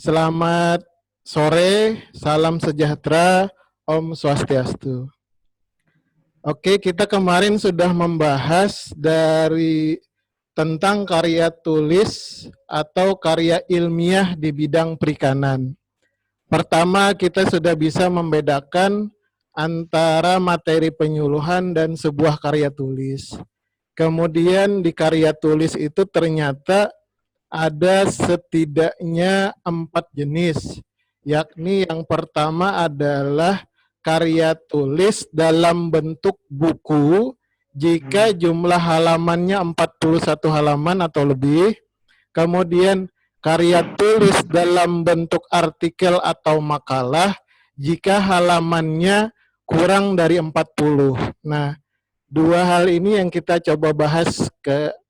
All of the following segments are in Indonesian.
Selamat sore, salam sejahtera, Om Swastiastu. Oke, kita kemarin sudah membahas dari tentang karya tulis atau karya ilmiah di bidang perikanan. Pertama, kita sudah bisa membedakan antara materi penyuluhan dan sebuah karya tulis. Kemudian di karya tulis itu ternyata ada setidaknya 4 jenis, yakni yang pertama adalah karya tulis dalam bentuk buku jika jumlah halamannya 41 halaman atau lebih. Kemudian karya tulis dalam bentuk artikel atau makalah jika halamannya kurang dari 40. Nah, dua hal ini yang kita coba bahas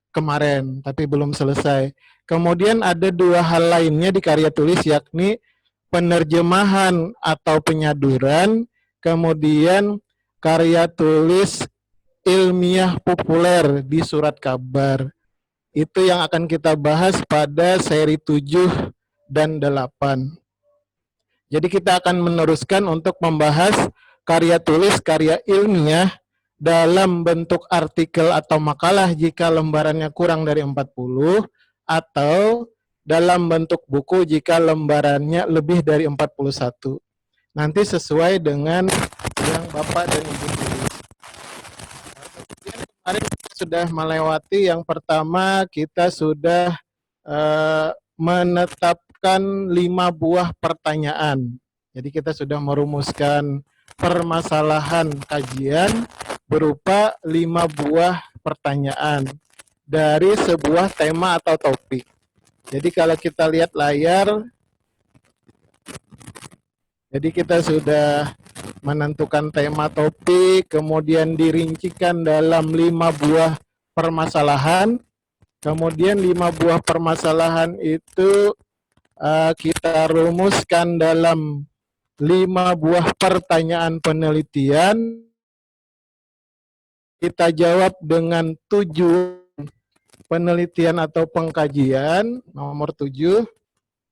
kemarin, tapi belum selesai. Kemudian ada dua hal lainnya di karya tulis, yakni penerjemahan atau penyaduran, kemudian karya tulis ilmiah populer di surat kabar. Itu yang akan kita bahas pada seri 7 dan 8. Jadi kita akan meneruskan untuk membahas karya tulis, karya ilmiah dalam bentuk artikel atau makalah jika lembarannya kurang dari 40, atau dalam bentuk buku jika lembarannya lebih dari 41. Nanti sesuai dengan yang Bapak dan Ibu tulis. Kemarin kita sudah melewati yang pertama, kita sudah menetapkan 5 buah pertanyaan. Jadi kita sudah merumuskan permasalahan kajian berupa 5 buah pertanyaan dari sebuah tema atau topik. Jadi kalau kita lihat layar, jadi kita sudah menentukan tema topik, kemudian dirincikan dalam 5 buah permasalahan. Kemudian 5 buah permasalahan itu kita rumuskan dalam 5 buah pertanyaan penelitian. Kita jawab dengan 7 penelitian atau pengkajian, nomor 7.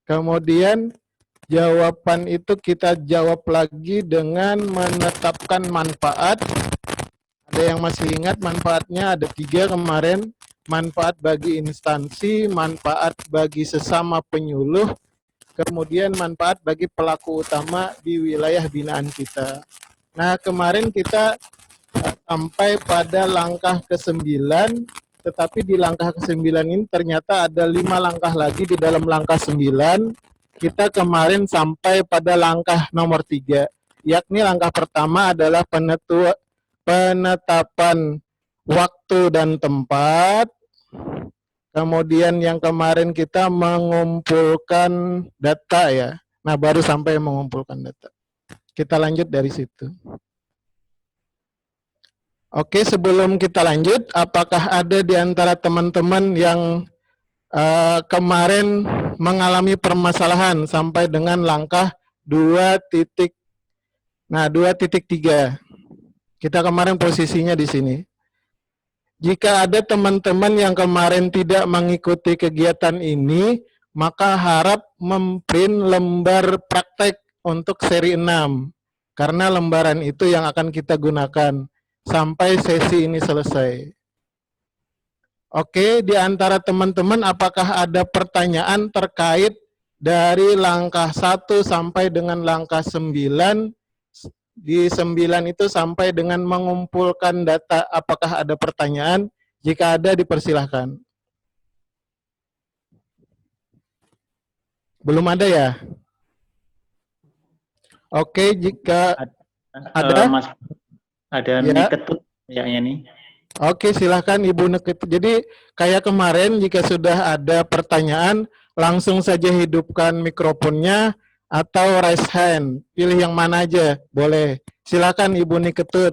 Kemudian jawaban itu kita jawab lagi dengan menetapkan manfaat. Ada yang masih ingat manfaatnya? Ada 3 kemarin. Manfaat bagi instansi, manfaat bagi sesama penyuluh, kemudian manfaat bagi pelaku utama di wilayah binaan kita. Nah, kemarin kita sampai pada langkah ke-9, tetapi di langkah ke-9 ini ternyata ada 5 langkah lagi di dalam langkah 9. Kita kemarin sampai pada langkah nomor 3, yakni langkah pertama adalah penetapan waktu dan tempat. Kemudian yang kemarin kita mengumpulkan data ya. Nah, baru sampai mengumpulkan data. Kita lanjut dari situ. Oke, sebelum kita lanjut, apakah ada di antara teman-teman yang kemarin mengalami permasalahan sampai dengan langkah 2.3? Kita kemarin posisinya di sini. Jika ada teman-teman yang kemarin tidak mengikuti kegiatan ini, maka harap memprint lembar praktek untuk seri 6. Karena lembaran itu yang akan kita gunakan sampai sesi ini selesai. Oke, di antara teman-teman apakah ada pertanyaan terkait dari langkah 1 sampai dengan langkah 9? Di 9 itu sampai dengan mengumpulkan data, apakah ada pertanyaan? Jika ada, dipersilahkan. Belum ada ya? Oke, jika ada, Mas, ada ya. Niketut kayaknya nih. Oke, silahkan Ibu Neketut. Jadi kayak kemarin, jika sudah ada pertanyaan, langsung saja hidupkan mikrofonnya atau raise hand. Pilih yang mana aja, boleh. Silakan Ibu Niketut.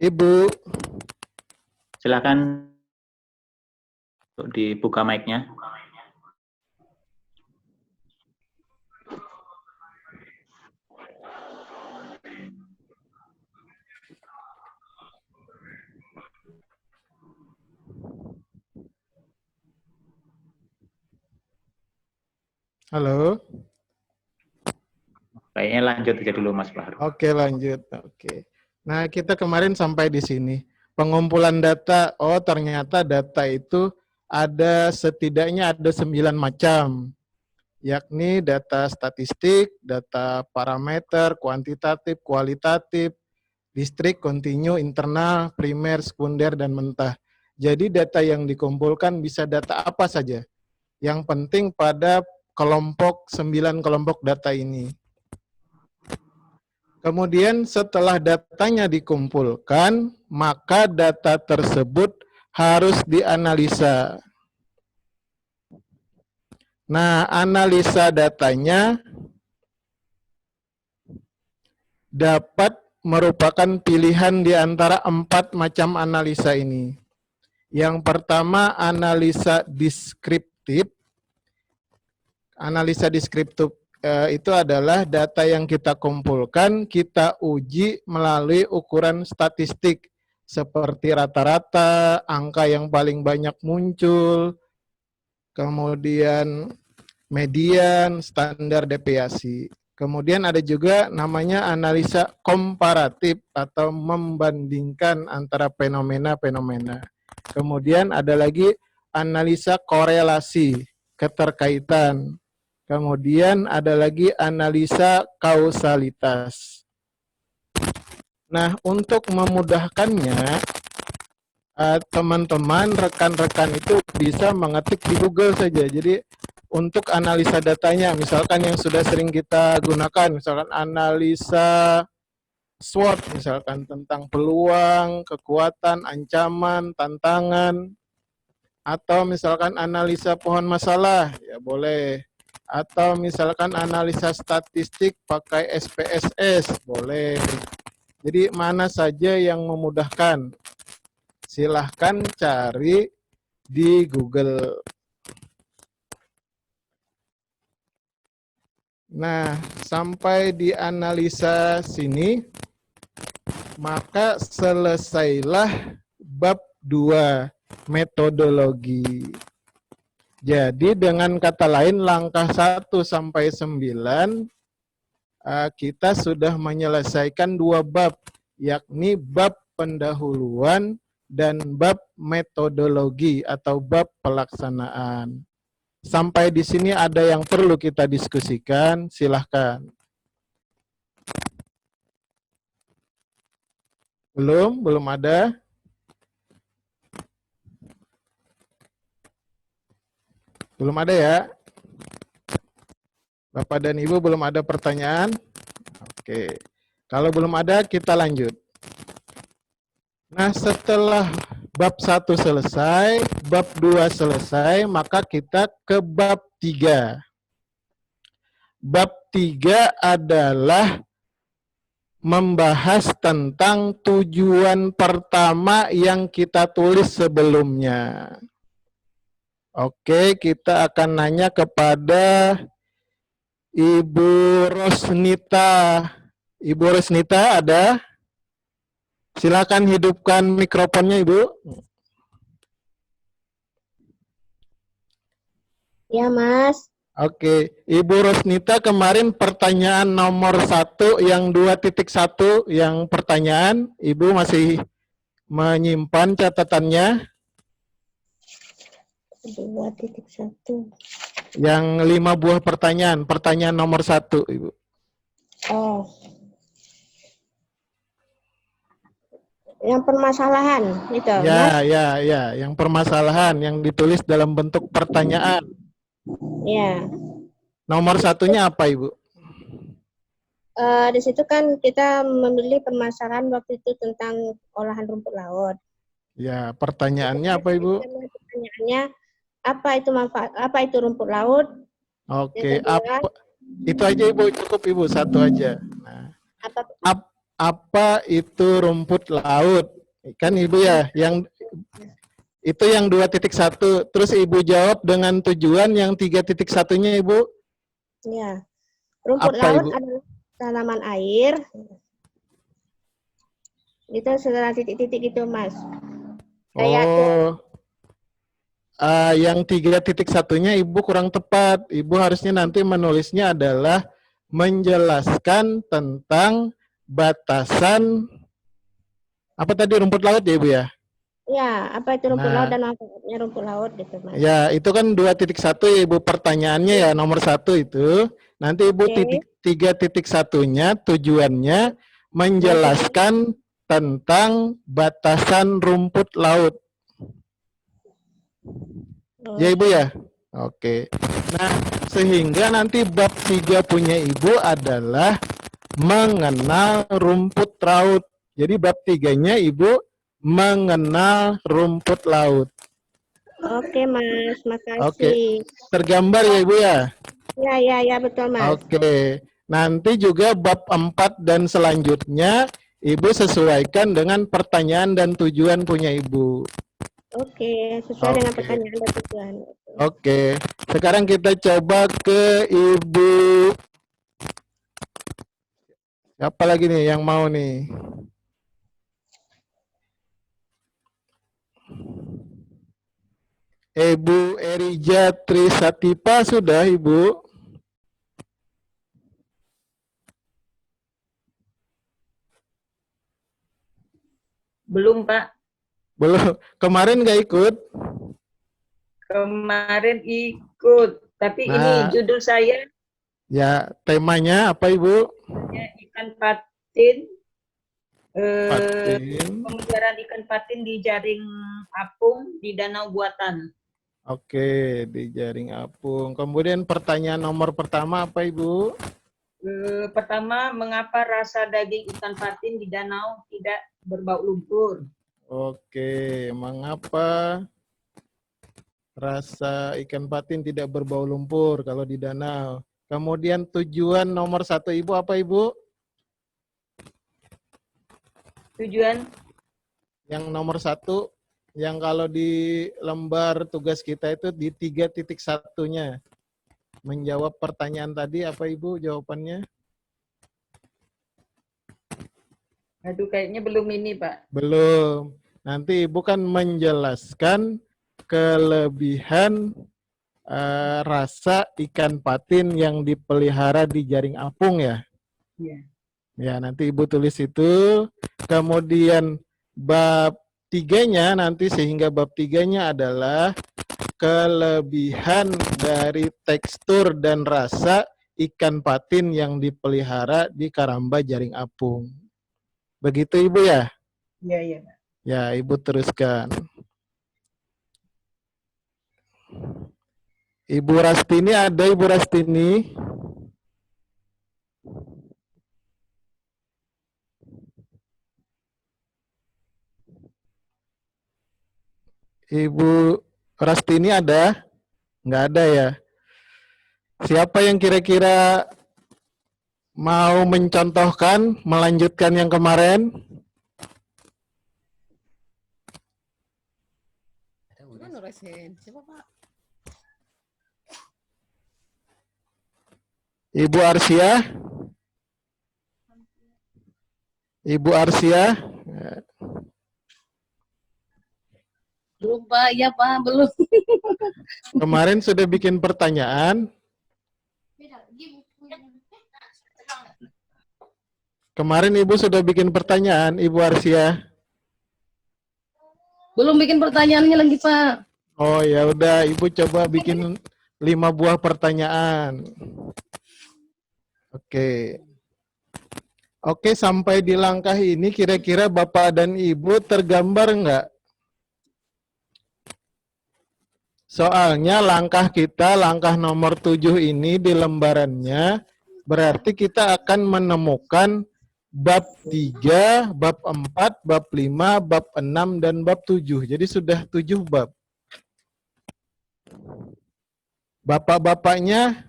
Ibu. Silakan untuk dibuka mic-nya. Halo? Kayaknya lanjut aja dulu Mas Bahru. Oke, lanjut. Oke. Nah, kita kemarin sampai di sini. Pengumpulan data. Oh, ternyata data itu setidaknya ada 9 macam, yakni data statistik, data parameter, kuantitatif, kualitatif, distrik, kontinu, internal, primer, sekunder, dan mentah. Jadi data yang dikumpulkan bisa data apa saja. Yang penting pada 9 kelompok data ini. Kemudian setelah datanya dikumpulkan, maka data tersebut harus dianalisa. Nah, analisa datanya dapat merupakan pilihan di antara 4 macam analisa ini. Yang pertama, analisa deskriptif. Analisa deskriptif itu adalah data yang kita kumpulkan, kita uji melalui ukuran statistik seperti rata-rata, angka yang paling banyak muncul, kemudian median, standar deviasi. Kemudian ada juga namanya analisa komparatif atau membandingkan antara fenomena-fenomena. Kemudian ada lagi analisa korelasi, keterkaitan. Kemudian ada lagi analisa kausalitas. Nah, untuk memudahkannya, teman-teman, rekan-rekan itu bisa mengetik di Google saja. Jadi, untuk analisa datanya, misalkan yang sudah sering kita gunakan, misalkan analisa SWOT, misalkan tentang peluang, kekuatan, ancaman, tantangan, atau misalkan analisa pohon masalah, ya boleh. Atau misalkan analisa statistik pakai SPSS, boleh. Jadi mana saja yang memudahkan, silahkan cari di Google. Nah, sampai di analisa sini, maka selesailah bab 2, metodologi. Jadi dengan kata lain, langkah 1 sampai 9, kita sudah menyelesaikan 2 bab, yakni bab pendahuluan dan bab metodologi atau bab pelaksanaan. Sampai di sini ada yang perlu kita diskusikan, silahkan. Belum ada. Belum ada ya. Bapak dan Ibu belum ada pertanyaan? Oke. Kalau belum ada, kita lanjut. Nah, setelah bab 1 selesai, bab 2 selesai, maka kita ke bab 3. Bab 3 adalah membahas tentang tujuan pertama yang kita tulis sebelumnya. Oke, kita akan nanya kepada Ibu Rosnita. Ibu Rosnita ada? Silakan hidupkan mikrofonnya, Ibu. Ya, Mas. Oke, Ibu Rosnita, kemarin pertanyaan nomor 1 yang 2.1 yang pertanyaan, Ibu masih menyimpan catatannya? 2.1. Yang 5 buah pertanyaan, pertanyaan nomor 1, Ibu. Oh. Yang permasalahan itu, Mas? Ya, yang permasalahan yang ditulis dalam bentuk pertanyaan. Ya. Nomor 1-nya apa, Ibu? Di situ kan kita memilih permasalahan waktu itu tentang olahan rumput laut. Ya, pertanyaannya apa, Ibu? Pertanyaannya, apa itu rumput laut? Oke, itu aja, Ibu, cukup, Ibu, 1 aja. Nah, apa itu rumput laut? Kan Ibu ya, yang itu yang 2.1. Terus Ibu jawab dengan tujuan yang 3.1-nya, Ibu. Ya. Rumput apa, laut Ibu? adalah tanaman air. Itu setelah titik-titik itu, Mas. Kayak yang 3.1-nya Ibu kurang tepat. Ibu harusnya nanti menulisnya adalah menjelaskan tentang batasan apa tadi, rumput laut ya Ibu ya? Ya, apa itu rumput laut Nah, dan manfaatnya rumput laut gitu, Mas. ya itu kan 2.1 ya Ibu, pertanyaannya ya nomor 1 itu. Nanti Ibu Oke. 3.1-nya tujuannya menjelaskan tentang batasan rumput laut. Ya Ibu ya? Oke. Nah, sehingga nanti bab 3 punya Ibu adalah mengenal rumput laut. Jadi bab 3-nya Ibu mengenal rumput laut. Oke, Mas. Oke. Makasih. Tergambar ya Ibu ya? Ya, betul, Mas. Oke. Nanti juga bab 4 dan selanjutnya Ibu sesuaikan dengan pertanyaan dan tujuan punya Ibu. Oke, sesuai dengan Oke. pertanyaan dan tujuan. Oke. Sekarang kita coba ke Ibu. Siapa lagi nih yang mau nih? Ibu Erija Trisatipa sudah Ibu? Belum, Pak. Belum. Kemarin nggak ikut? Kemarin ikut. Tapi ini Nah, judul saya ya temanya apa Ibu? ikan patin. Patin. Pemeliharaan ikan patin di jaring apung di danau buatan. Oke, di jaring apung. Kemudian pertanyaan nomor pertama apa Ibu? Pertama, mengapa rasa daging ikan patin di danau tidak berbau lumpur? Oke, mengapa rasa ikan patin tidak berbau lumpur kalau di danau? Kemudian tujuan nomor 1 Ibu apa Ibu? Tujuan Yang nomor 1, yang kalau di lembar tugas kita itu di 3.1-nya. Menjawab pertanyaan tadi apa Ibu jawabannya? Aduh, kayaknya belum ini, Pak. Belum. Nanti Ibu kan menjelaskan kelebihan rasa ikan patin yang dipelihara di jaring apung ya. Iya. Ya, nanti Ibu tulis itu. Kemudian bab 3-nya nanti, sehingga bab 3-nya adalah kelebihan dari tekstur dan rasa ikan patin yang dipelihara di karamba jaring apung. Begitu Ibu ya? Iya. Ya, Ibu teruskan. Ibu Rastini ada, Ibu Rastini? Ibu Rastini ada? Nggak ada ya? Siapa yang kira-kira mau mencontohkan, melanjutkan yang kemarin? Siapa, Pak? Ibu Arsia? Ibu Arsia? Belum, Pak. Iya, Pak. Belum. Kemarin sudah bikin pertanyaan. Kemarin Ibu sudah bikin pertanyaan, Ibu Arsia. Belum bikin pertanyaannya lagi, Pak. Oh ya udah, Ibu coba bikin 5 buah pertanyaan. Oke. Oke, sampai di langkah ini kira-kira Bapak dan Ibu tergambar nggak? Soalnya langkah kita, langkah nomor 7 ini di lembarannya, berarti kita akan menemukan bab 3, bab 4, bab 5, bab 6, dan bab 7. Jadi sudah 7 bab. Bapak-bapaknya,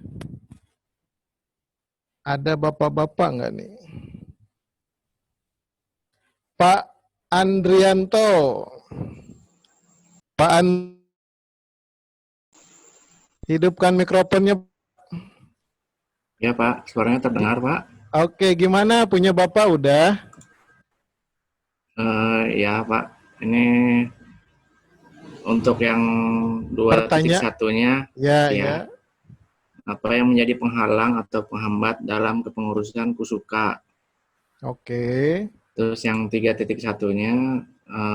ada bapak-bapak nggak nih? Pak Andrianto. Pak hidupkan mikrofonnya. Ya Pak, suaranya terdengar Pak. Oke, gimana? Punya Bapak udah? Ya Pak, ini Untuk yang 2.1-nya, Ya, ya, ya. apa yang menjadi penghalang atau penghambat dalam kepengurusan Kusuka. Oke. Terus yang 3.1-nya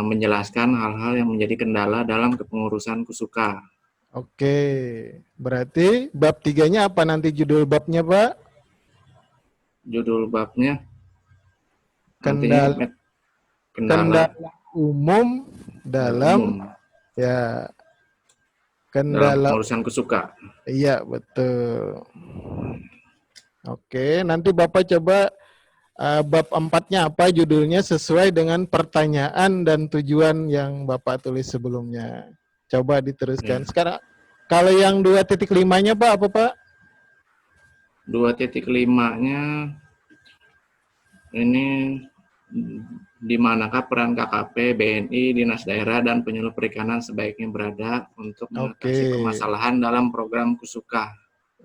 menjelaskan hal-hal yang menjadi kendala dalam kepengurusan Kusuka. Oke. Berarti bab 3-nya apa nanti judul babnya, Pak? Judul babnya Kendala, kendala kendala umum dalam umum ya dalam kendala. pengurusan Kusuka. Iya, betul. Oke, nanti Bapak coba bab 4-nya apa judulnya sesuai dengan pertanyaan dan tujuan yang Bapak tulis sebelumnya. Coba diteruskan. Ya. Sekarang kalau yang 2.5-nya Pak apa Pak? 2.5-nya ini di manakah peran KKP, BNI, Dinas Daerah, dan penyuluh perikanan sebaiknya berada untuk mengatasi permasalahan dalam program Kusuka.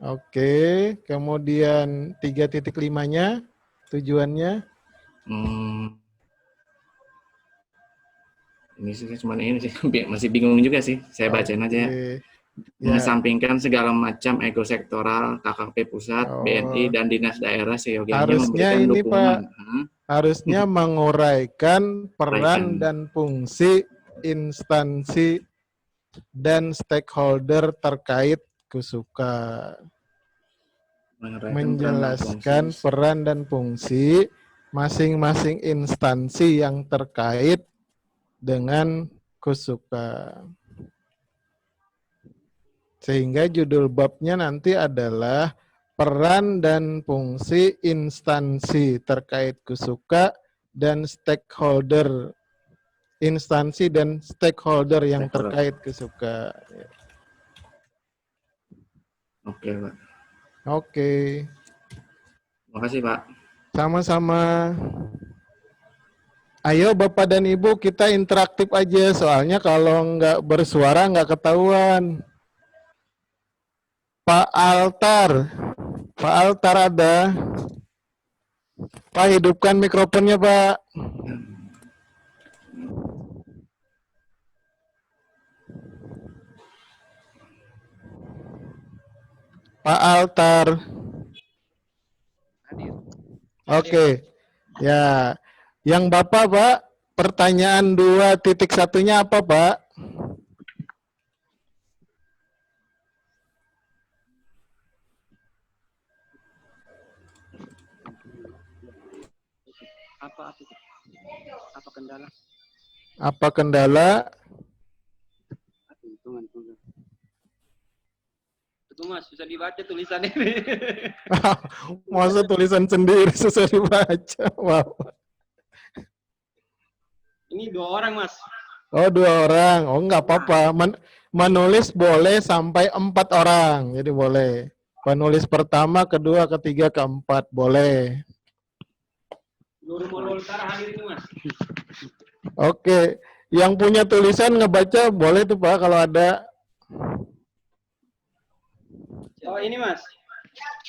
Oke, kemudian 3.5-nya tujuannya? Ini sih cuma ini sih, masih bingung juga sih. Saya bacain aja ya. Mengesampingkan segala macam ego sektoral, KKP pusat, BNI, dan Dinas Daerah seyogianya memberikan ini, dukungan. Pak, harusnya menguraikan peran dan fungsi instansi dan stakeholder terkait Kusuka. Menjelaskan peran dan fungsi masing-masing instansi yang terkait dengan Kusuka. Sehingga judul babnya nanti adalah peran dan fungsi instansi terkait Kusuka dan stakeholder, instansi dan stakeholder yang terkait Kusuka. Oke, Pak. Oke. Terima kasih, Pak. Sama-sama. Ayo Bapak dan Ibu kita interaktif aja, soalnya kalau nggak bersuara nggak ketahuan. Pak Altar ada. Pak, hidupkan mikrofonnya, Pak. Pak Altar. Oke. Ya. Yang Bapak, Pak, pertanyaan 2.1-nya apa, Pak? Apa kendala? Apa kendala? Itu Mas, bisa dibaca tulisan ini. Masa tulisan sendiri susah dibaca? Wow. Ini 2 orang, Mas. Oh, 2 orang. Oh, nggak apa-apa. Menulis boleh sampai 4 orang. Jadi boleh. Penulis pertama, kedua, ketiga, keempat. Boleh. Nurul Utara hadir itu, Mas. Oke. Yang punya tulisan ngebaca boleh tuh, Pak, kalau ada. Oh, ini, Mas.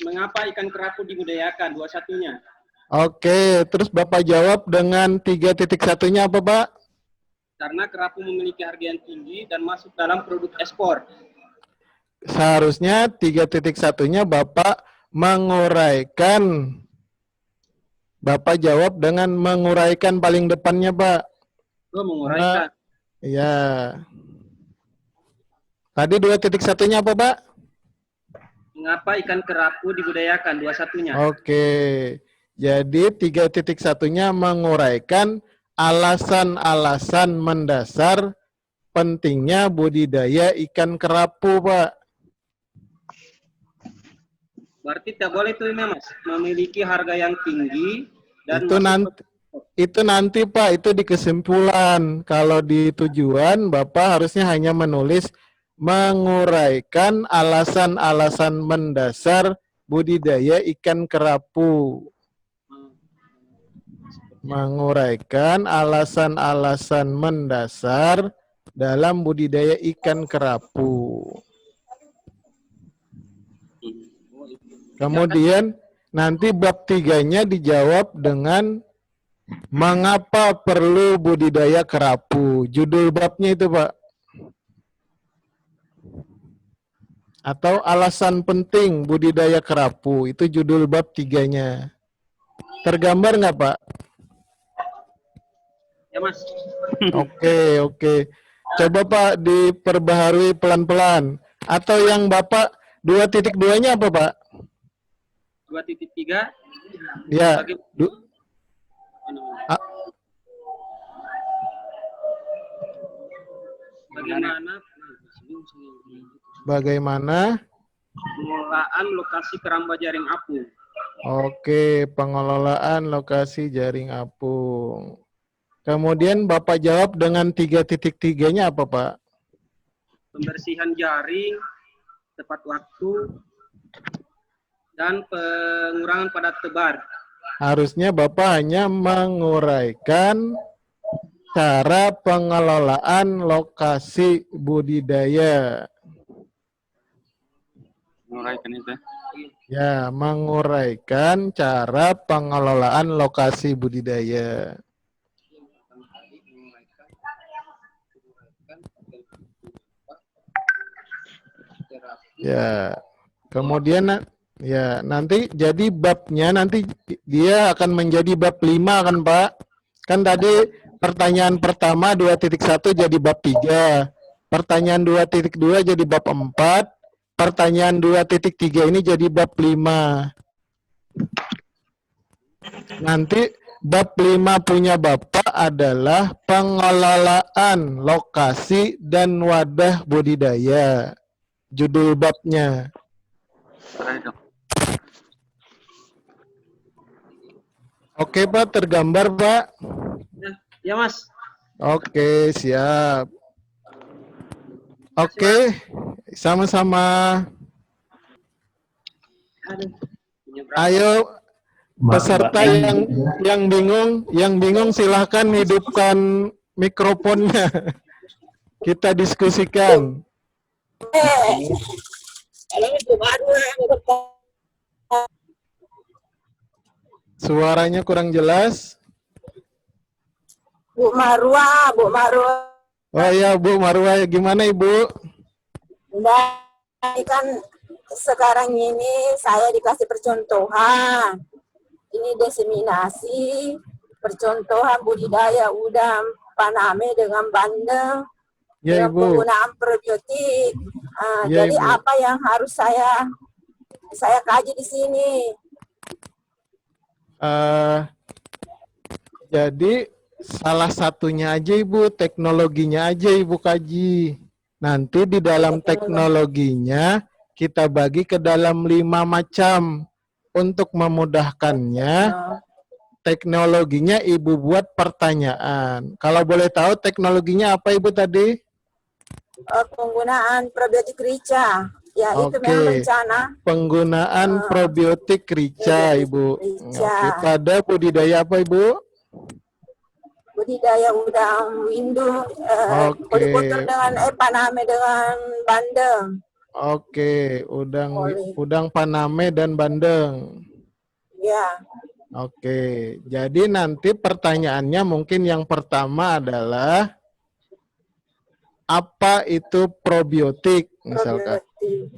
Mengapa ikan kerapu dibudidayakan? 2.1-nya. Oke. Terus Bapak jawab dengan 3.1-nya apa, Pak? Karena kerapu memiliki harga yang tinggi dan masuk dalam produk ekspor. Seharusnya 3.1-nya Bapak menguraikan. Bapak jawab dengan menguraikan paling depannya, Pak. Oh, menguraikan. Iya. Tadi 2.1-nya apa, Pak? Mengapa ikan kerapu dibudidayakan? 2.1-nya. Oke. Jadi 3.1-nya menguraikan alasan-alasan mendasar pentingnya budidaya ikan kerapu, Pak. Berarti tidak boleh itu, Mas, memiliki harga yang tinggi dan itu nanti Pak, itu di kesimpulan. Kalau di tujuan Bapak harusnya hanya menulis menguraikan alasan-alasan mendasar budidaya ikan kerapu. Menguraikan alasan-alasan mendasar dalam budidaya ikan kerapu. Kemudian nanti bab 3-nya dijawab dengan mengapa perlu budidaya kerapu. Judul babnya itu, Pak. Atau alasan penting budidaya kerapu, itu judul bab 3-nya. Tergambar nggak, Pak? Ya, Mas. Oke. Coba Pak diperbaharui pelan-pelan. Atau yang Bapak 2.2-nya apa, Pak? 2.3. Ya. Bagaimana pengelolaan lokasi keramba jaring apung? Oke, pengelolaan lokasi jaring apung. Kemudian Bapak jawab dengan 3.3-nya apa, Pak? Pembersihan jaring tepat waktu dan pengurangan padat tebar. Harusnya Bapak hanya menguraikan cara pengelolaan lokasi budidaya. Menguraikan itu. Ya, menguraikan cara pengelolaan lokasi budidaya. Ya, kemudian ya nanti jadi babnya nanti dia akan menjadi bab 5 kan, Pak? Kan tadi pertanyaan pertama 2.1 jadi bab 3. Pertanyaan 2.2 jadi bab 4. Pertanyaan 2.3 ini jadi bab 5. Nanti bab 5 punya Bapak adalah pengelolaan lokasi dan wadah budidaya. Judul babnya. Oke, Pak, tergambar, Pak? Ya, Mas. Oke, siap. Oke, sama-sama. Ayo peserta yang bingung silahkan hidupkan mikrofonnya. Kita diskusikan. Suaranya kurang jelas. Bu Marwa. Oh ya, Bu Marwa, gimana Ibu? Nah, ini kan sekarang ini saya dikasih percontohan. Ini diseminasi percontohan budidaya udang paname dengan bandeng. Ya, Ibu. Penggunaan probiotik. Ya, jadi Ibu. apa yang harus saya kaji di sini? Jadi salah satunya aja Ibu, teknologinya aja Ibu kaji. Nanti di dalam teknologinya kita bagi ke dalam 5 macam. Untuk memudahkannya, teknologinya Ibu buat pertanyaan. Kalau boleh tahu teknologinya apa Ibu tadi? Penggunaan probiotik rica. Ya, itu memang rencana. Penggunaan probiotik rica, Ibu. Oke, pada budidaya apa, Ibu? Budidaya udang windu, polikultur dengan paname dengan bandeng. Oke, udang paname dan bandeng. Ya. Oke, jadi nanti pertanyaannya mungkin yang pertama adalah apa itu probiotik, misalkan.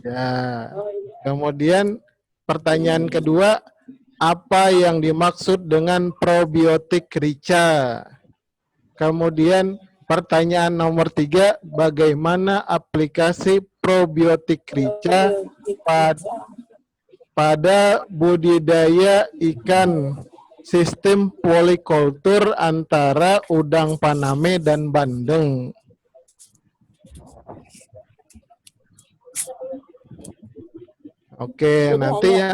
Ya. Kemudian pertanyaan kedua, apa yang dimaksud dengan probiotik rica? Kemudian pertanyaan nomor 3, bagaimana aplikasi probiotik rica pada budidaya ikan sistem polikultur antara udang paname dan bandeng? Oke, nanti ya.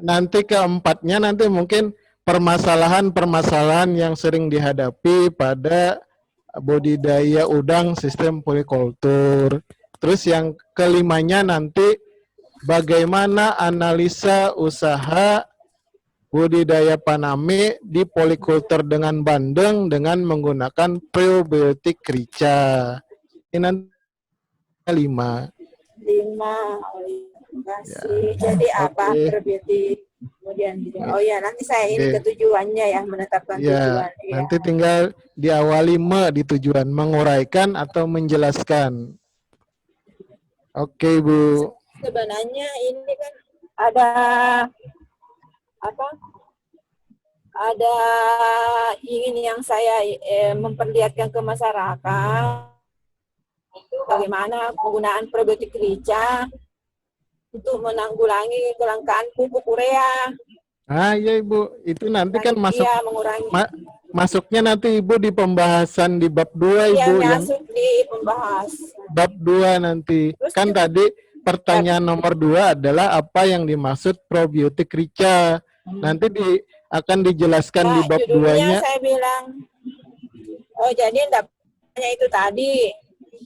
Nanti keempatnya nanti mungkin permasalahan-permasalahan yang sering dihadapi pada budidaya udang sistem polikultur. Terus yang kelimanya nanti bagaimana analisa usaha budidaya paname di polikultur dengan bandeng dengan menggunakan probiotik rica. Ini nanti 5. Ya. Jadi apa probiotik? Kemudian oh ya nanti saya ini Oke. ke tujuannya ya, menetapkan Ya, tujuan. Ya. nanti tinggal diawali di tujuan, menguraikan atau menjelaskan. Oke, Bu. Sebenarnya ini kan ada apa? Ada ingin yang saya memperlihatkan ke masyarakat bagaimana penggunaan probiotik rica untuk menanggulangi kelangkaan pupuk urea. Ah, iya Ibu. Itu nanti kan masuk Iya, mengurangi. masuknya nanti Ibu di pembahasan di bab 2 Iya, Ibu, yang masuk di pembahas. bab 2 nanti. Terus Kan juga, tadi pertanyaan nomor 2 adalah apa yang dimaksud probiotik rica. Nanti akan dijelaskan di bab judulnya 2-nya. saya bilang, oh jadi enggak itu tadi,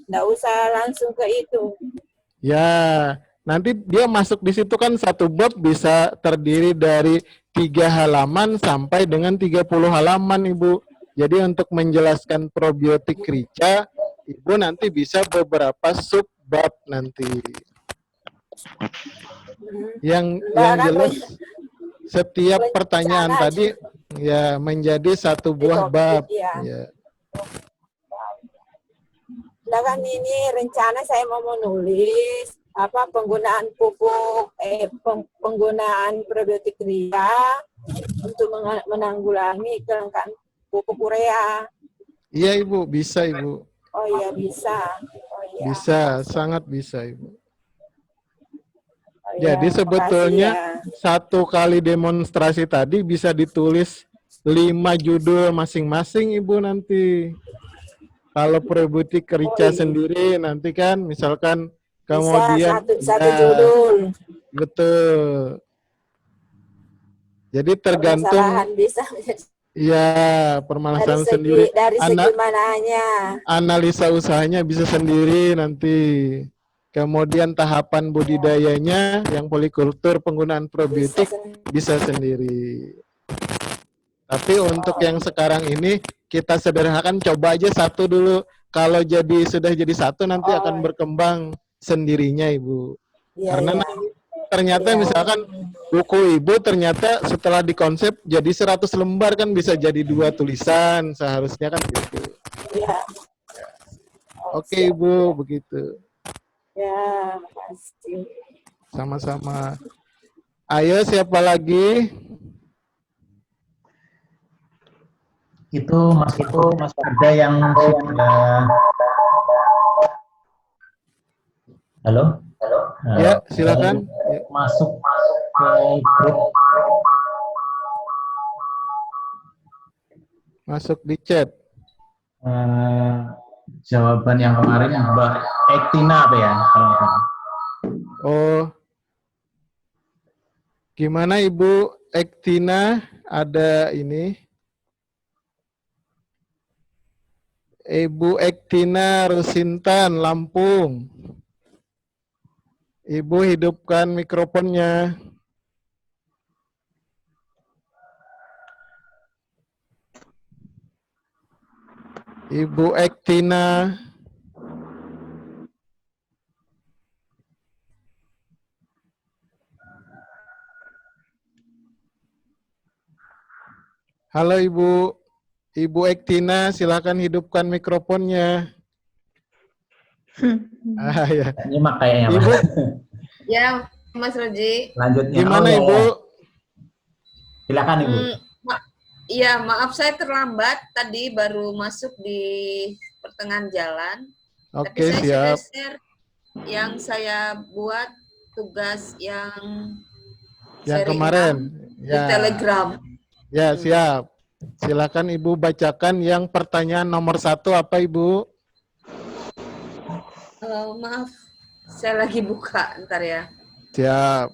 enggak usah langsung ke itu. Ya, nanti dia masuk di situ kan satu bab bisa terdiri dari 3 halaman sampai dengan 30 halaman, Ibu. Jadi untuk menjelaskan probiotik rica, Ibu nanti bisa beberapa sub bab nanti. Yang jelas setiap pertanyaan tadi ya menjadi satu buah bab. Ya. Nah kan ini rencana saya mau menulis apa penggunaan pupuk penggunaan probiotik rica untuk menanggulangi kelangkaan pupuk urea. Iya Ibu, bisa Ibu. Oh iya bisa. Oh, iya. Bisa, sangat bisa Ibu. Oh, iya. Jadi sebetulnya Makasih, ya. satu kali demonstrasi tadi bisa ditulis 5 judul masing-masing Ibu nanti. Kalau probiotik rica sendiri nanti kan misalkan kemudian bisa satu judul. Betul. Jadi tergantung bisa ya permasalahan sendiri. Dari segi mananya. Analisa usahanya bisa sendiri nanti. Kemudian tahapan budidayanya yang polikultur penggunaan probiotik bisa sendiri. Tapi untuk yang sekarang ini kita sederhanakan, coba aja satu dulu. Kalau sudah jadi satu nanti akan berkembang sendirinya Ibu. Ya, karena ternyata misalkan buku Ibu ternyata setelah dikonsep jadi 100 lembar kan bisa jadi 2 tulisan seharusnya kan gitu. Ya. Oke Ibu, begitu. Ya, makasih. Sama-sama. Ayo siapa lagi? Itu Mas ada yang sudah. Halo? Ya, silakan. Masuk ke grup. Masuk di chat. Jawaban yang kemarin Mbak Ektina apa ya? Oh. Gimana Ibu Ektina? Ada ini? Ibu Ektina Rusintan, Lampung. Ibu hidupkan mikrofonnya. Ibu Ektina. Halo Ibu. Ibu Ektina, silakan hidupkan mikrofonnya. Ya. Nyimak kayaknya, Ibu. Ya, Mas Roji. Lanjutnya. Gimana Ibu? Silakan Ibu. Iya, maaf saya terlambat. Tadi baru masuk di pertengahan jalan. Oke, tapi saya siap. sudah share yang saya buat tugas yang kemarin. Di Telegram. Ya, siap. Silakan Ibu bacakan yang pertanyaan nomor 1 apa Ibu? Maaf, saya lagi buka, ntar ya. Siap.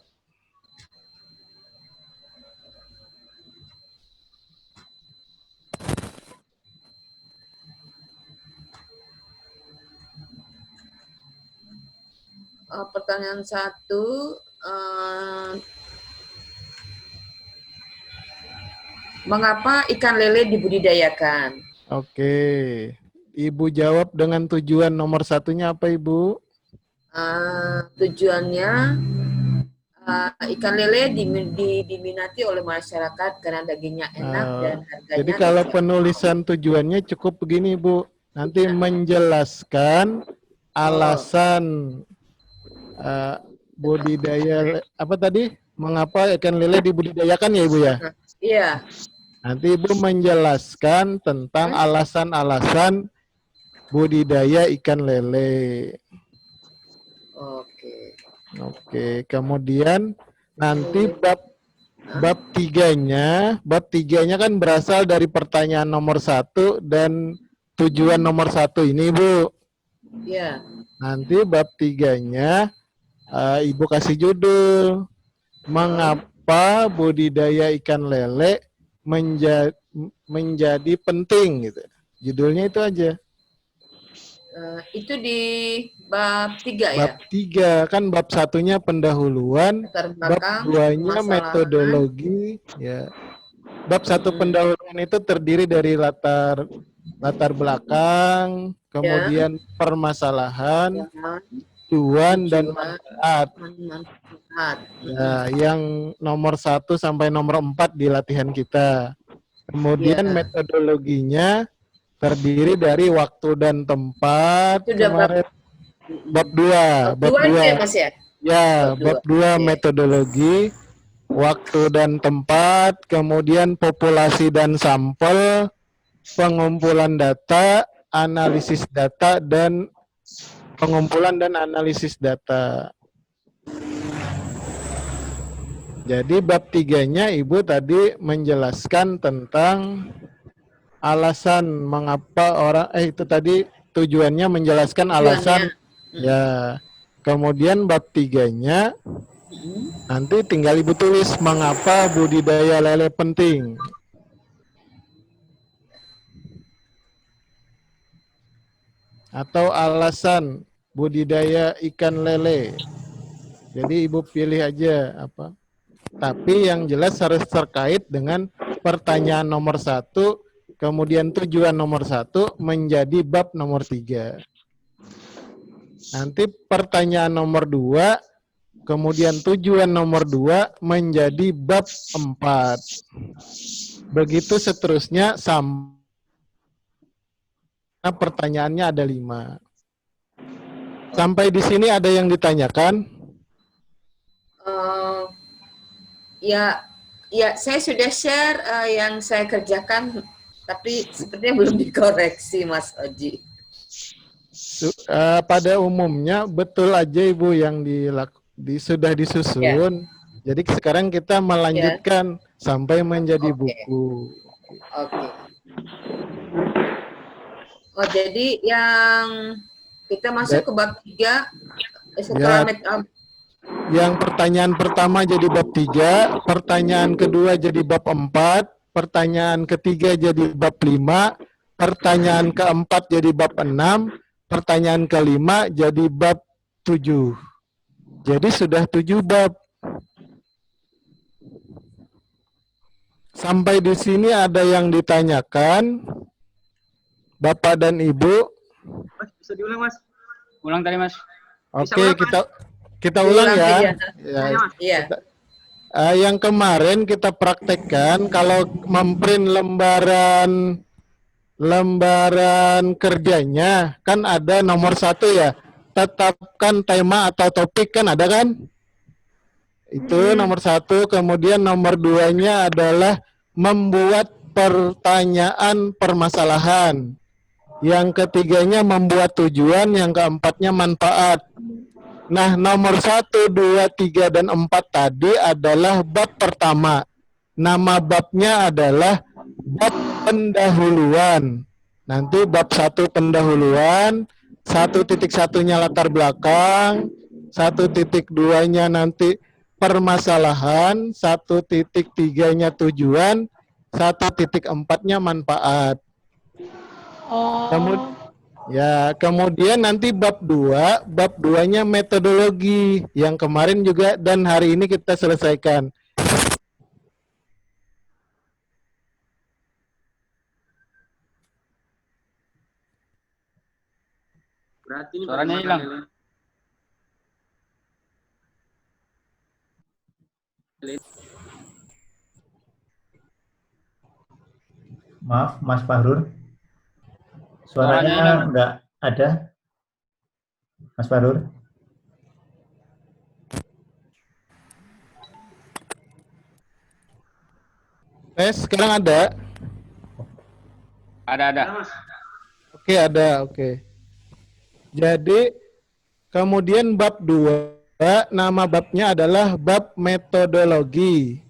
Pertanyaan 1, mengapa ikan lele dibudidayakan? Oke. Ibu jawab dengan tujuan nomor 1-nya apa Ibu? Tujuannya ikan lele diminati oleh masyarakat karena dagingnya enak dan harganya Jadi kalau terjangkau. penulisan tujuannya cukup begini, Bu. Nanti menjelaskan alasan budidaya apa tadi? Mengapa ikan lele dibudidayakan ya, Ibu ya? Iya. Nanti Ibu menjelaskan tentang alasan-alasan budidaya ikan lele. Oke. Oke, kemudian nanti bab tiganya kan berasal dari pertanyaan nomor 1 dan tujuan nomor 1 ini, Bu. Iya. Nanti bab 3-nya Ibu kasih judul mengapa budidaya ikan lele menjadi penting gitu. Judulnya itu aja. Itu di bab 3 ya? Bab 3 kan bab 1-nya pendahuluan, bab 2-nya metodologi ya. Bab 1 pendahuluan itu terdiri dari latar belakang, kemudian permasalahan, tujuan dan manfaat. Ya, yang nomor 1 sampai nomor 4 di latihan kita. Kemudian metodologinya terdiri dari waktu dan tempat. Kemarin bab 2, bab 2 ya, Mas ya? Ya, bab 2 metodologi, waktu dan tempat, kemudian populasi dan sampel, pengumpulan data, analisis data, dan pengumpulan dan analisis data. Jadi bab 3-nya Ibu tadi menjelaskan tentang alasan mengapa orang itu tadi tujuannya menjelaskan alasan ya. Kemudian bab 3-nya nanti tinggal Ibu tulis mengapa budidaya lele penting. Atau alasan budidaya ikan lele. Jadi Ibu pilih aja apa. Tapi yang jelas harus terkait dengan pertanyaan nomor 1, kemudian tujuan nomor 1 menjadi bab nomor 3. Nanti pertanyaan nomor 2, kemudian tujuan nomor 2 menjadi bab 4. Begitu seterusnya sampai pertanyaannya ada 5. Sampai di sini ada yang ditanyakan? Ya, saya sudah share yang saya kerjakan, tapi sepertinya belum dikoreksi, Mas Oji. Pada umumnya betul aja Ibu yang sudah disusun. Jadi sekarang kita melanjutkan sampai menjadi buku. Oke. Oh, jadi yang kita masuk ke bab 3 setelah yang pertanyaan pertama jadi bab 3, pertanyaan kedua jadi bab 4, pertanyaan ketiga jadi bab 5, pertanyaan keempat jadi bab 6, pertanyaan kelima jadi bab 7. Jadi sudah 7 bab. Sampai di sini ada yang ditanyakan, Bapak dan Ibu? Mas, bisa diulang, Mas? Ulang tadi, Mas. Oke, kita ulang ya. Yang kemarin kita praktekkan kalau memprint lembaran kerjanya kan ada nomor 1 ya, tetapkan tema atau topik kan ada kan? Itu nomor 1. Kemudian nomor 2-nya adalah membuat pertanyaan permasalahan. Yang ketiganya membuat tujuan, yang keempatnya manfaat. Nah, nomor 1, 2, 3, dan 4 tadi adalah bab pertama. Nama babnya adalah bab pendahuluan. Nanti bab 1 pendahuluan, 1.1-nya latar belakang, 1.2-nya nanti permasalahan, 1.3-nya tujuan, 1.4-nya manfaat. Kemudian nanti bab 2-nya metodologi yang kemarin juga dan hari ini kita selesaikan. Berarti ini suaranya hilang. Maaf, Mas Fahrur. Suaranya nggak ada. Mas Fahrur. Sekarang ada? Ada. Oke, ada. Oke. Jadi, kemudian bab 2, nama babnya adalah bab metodologi.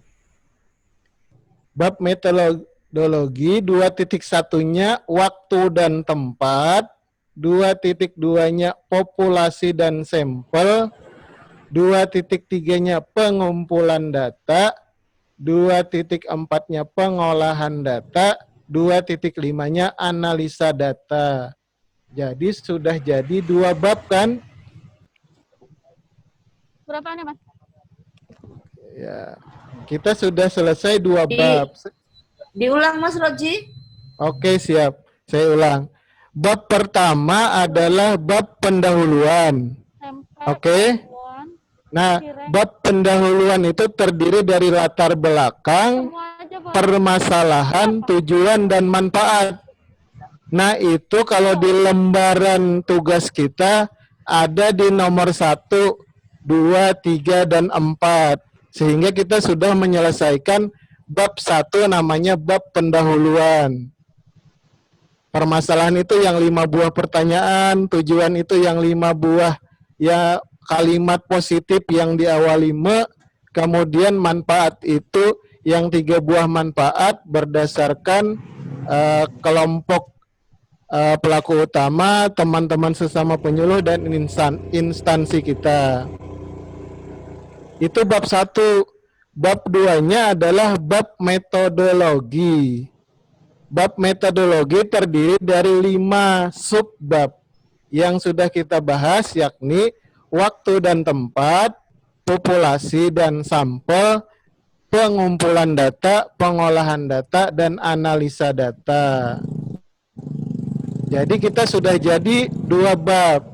Bab metodologi 2.1-nya waktu dan tempat, 2.2-nya populasi dan sampel, 2.3-nya pengumpulan data, 2.4-nya pengolahan data, 2.5-nya analisa data. Jadi sudah jadi 2 bab kan? Berapanya, Mas? Ya, kita sudah selesai 2 bab. Diulang Mas Roji. Oke, siap. Saya ulang. Bab pertama adalah bab pendahuluan. Oke. Nah, bab pendahuluan itu terdiri dari latar belakang, permasalahan, tujuan, dan manfaat. Nah, itu kalau di lembaran tugas kita ada di nomor 1, 2, 3, dan 4. Sehingga kita sudah menyelesaikan bab 1 namanya bab pendahuluan. Permasalahan itu yang 5 buah pertanyaan, tujuan itu yang 5 buah ya kalimat positif yang diawali me, kemudian manfaat itu yang 3 buah manfaat berdasarkan kelompok pelaku utama, teman-teman sesama penyuluh, dan instansi kita. Itu bab 1. Bab 2-nya adalah bab metodologi. Bab metodologi terdiri dari 5 subbab yang sudah kita bahas, yakni waktu dan tempat, populasi dan sampel, pengumpulan data, pengolahan data, dan analisa data. Jadi kita sudah jadi 2 bab.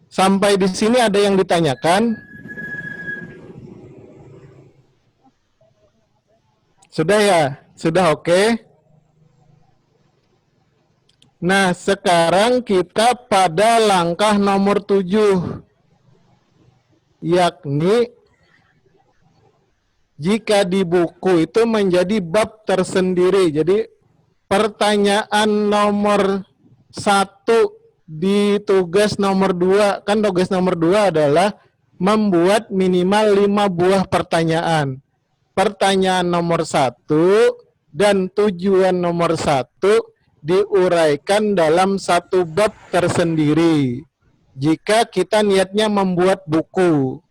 Sampai di sini ada yang ditanyakan? Sudah ya? Sudah oke? Nah, sekarang kita pada langkah nomor 7. Yakni jika di buku itu menjadi bab tersendiri. Jadi pertanyaan nomor 1 di tugas nomor 2, kan tugas nomor 2 adalah membuat minimal 5 buah pertanyaan. Pertanyaan nomor 1 dan tujuan nomor 1 diuraikan dalam 1 bab tersendiri. Jika kita niatnya membuat buku.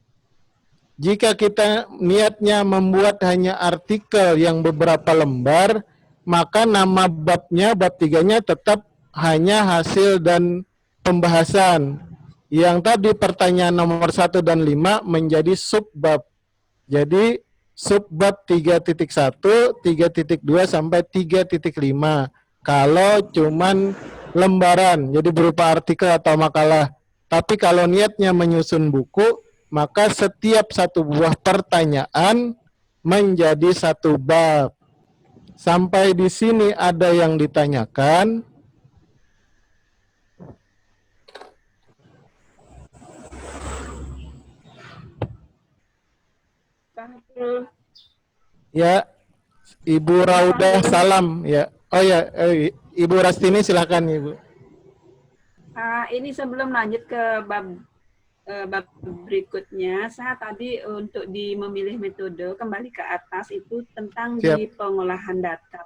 Jika kita niatnya membuat hanya artikel yang beberapa lembar, maka nama babnya, bab 3-nya tetap hanya hasil dan pembahasan. Yang tadi pertanyaan nomor 1 dan 5 menjadi subbab. Jadi subbab 3.1, 3.2 sampai 3.5. Kalau cuman lembaran, jadi berupa artikel atau makalah. Tapi kalau niatnya menyusun buku, maka setiap 1 buah pertanyaan menjadi 1 bab. Sampai di sini ada yang ditanyakan? Ya, Ibu Raudah salam ya. Oh ya, Ibu Rastini silakan Ibu. Ini sebelum lanjut ke bab berikutnya, saya tadi untuk memilih metode kembali ke atas itu tentang Siap. di pengolahan data.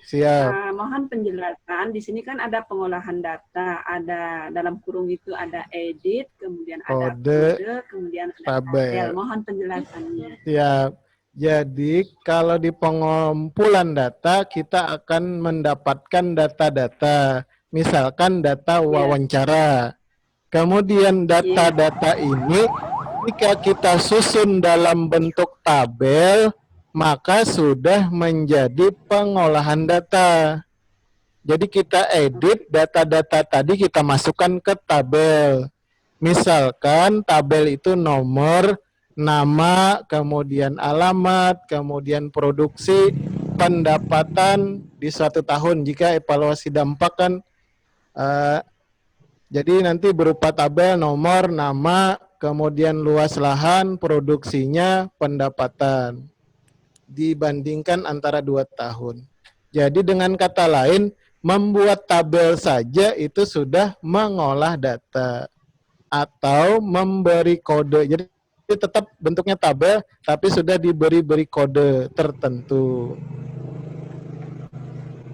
Siap. Mohon penjelasan. Di sini kan ada pengolahan data, ada dalam kurung itu ada edit, kemudian ada kode, kemudian ada tabel. Mohon penjelasannya. Siap. Jadi kalau di pengumpulan data kita akan mendapatkan data-data, misalkan data wawancara. Kemudian data-data ini jika kita susun dalam bentuk tabel, maka sudah menjadi pengolahan data. Jadi kita edit data-data tadi kita masukkan ke tabel. Misalkan tabel itu nomor, nama, kemudian alamat, kemudian produksi, pendapatan di suatu tahun. Jika evaluasi dampak kan jadi nanti berupa tabel nomor, nama, kemudian luas lahan, produksinya, pendapatan. Dibandingkan antara 2 tahun. Jadi dengan kata lain, membuat tabel saja itu sudah mengolah data atau memberi kode. Jadi tetap bentuknya tabel, tapi sudah diberi kode tertentu.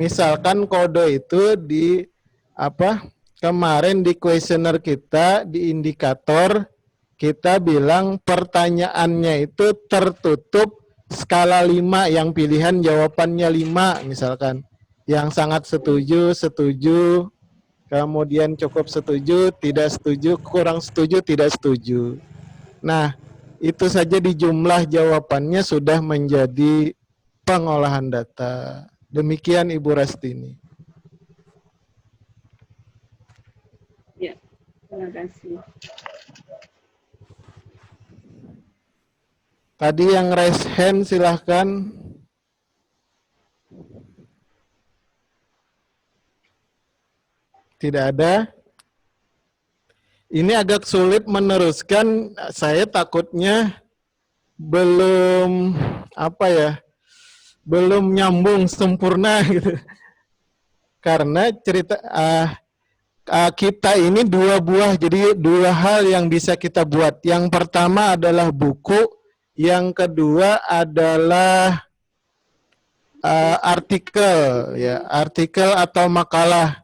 Misalkan kode itu kemarin di kuesioner kita, di indikator, kita bilang pertanyaannya itu tertutup skala 5, yang pilihan jawabannya 5 misalkan. Yang sangat setuju, setuju, kemudian cukup setuju, tidak setuju, kurang setuju, tidak setuju. Nah, itu saja di jumlah jawabannya sudah menjadi pengolahan data. Demikian Ibu Rastini. Ya, terima kasih. Tadi yang raise hand silahkan. Tidak ada. Ini agak sulit meneruskan. Saya takutnya belum belum nyambung sempurna gitu. Karena cerita kita ini 2 buah, jadi 2 hal yang bisa kita buat. Yang pertama adalah buku, yang kedua adalah artikel, ya, artikel atau makalah.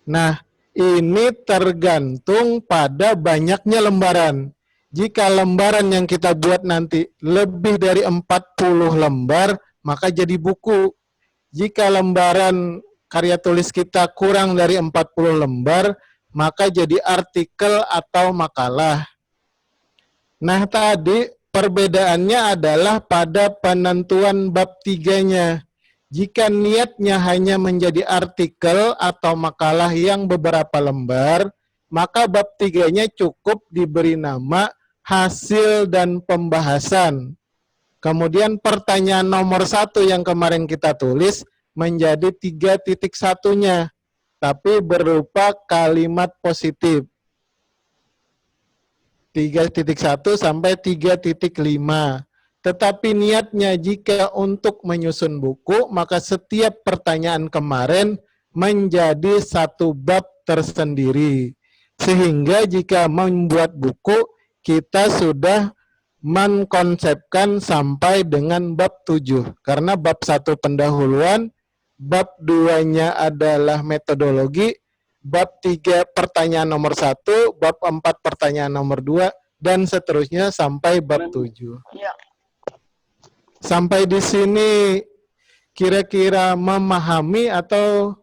Nah, ini tergantung pada banyaknya lembaran. Jika lembaran yang kita buat nanti lebih dari 40 lembar, maka jadi buku. Jika lembaran karya tulis kita kurang dari 40 lembar, maka jadi artikel atau makalah. Nah, tadi perbedaannya adalah pada penentuan bab 3-nya. Jika niatnya hanya menjadi artikel atau makalah yang beberapa lembar, maka bab 3-nya cukup diberi nama hasil dan pembahasan. Kemudian pertanyaan nomor 1 yang kemarin kita tulis menjadi 3.1-nya, tapi berupa kalimat positif. 3.1 sampai 3.5. Tetapi niatnya jika untuk menyusun buku, maka setiap pertanyaan kemarin menjadi 1 bab tersendiri. Sehingga jika membuat buku, kita sudah mengkonsepkan sampai dengan bab 7. Karena bab 1 pendahuluan, bab 2-nya adalah metodologi, bab 3 pertanyaan nomor 1, bab 4 pertanyaan nomor 2, dan seterusnya sampai bab 7. Ya. Sampai di sini kira-kira memahami atau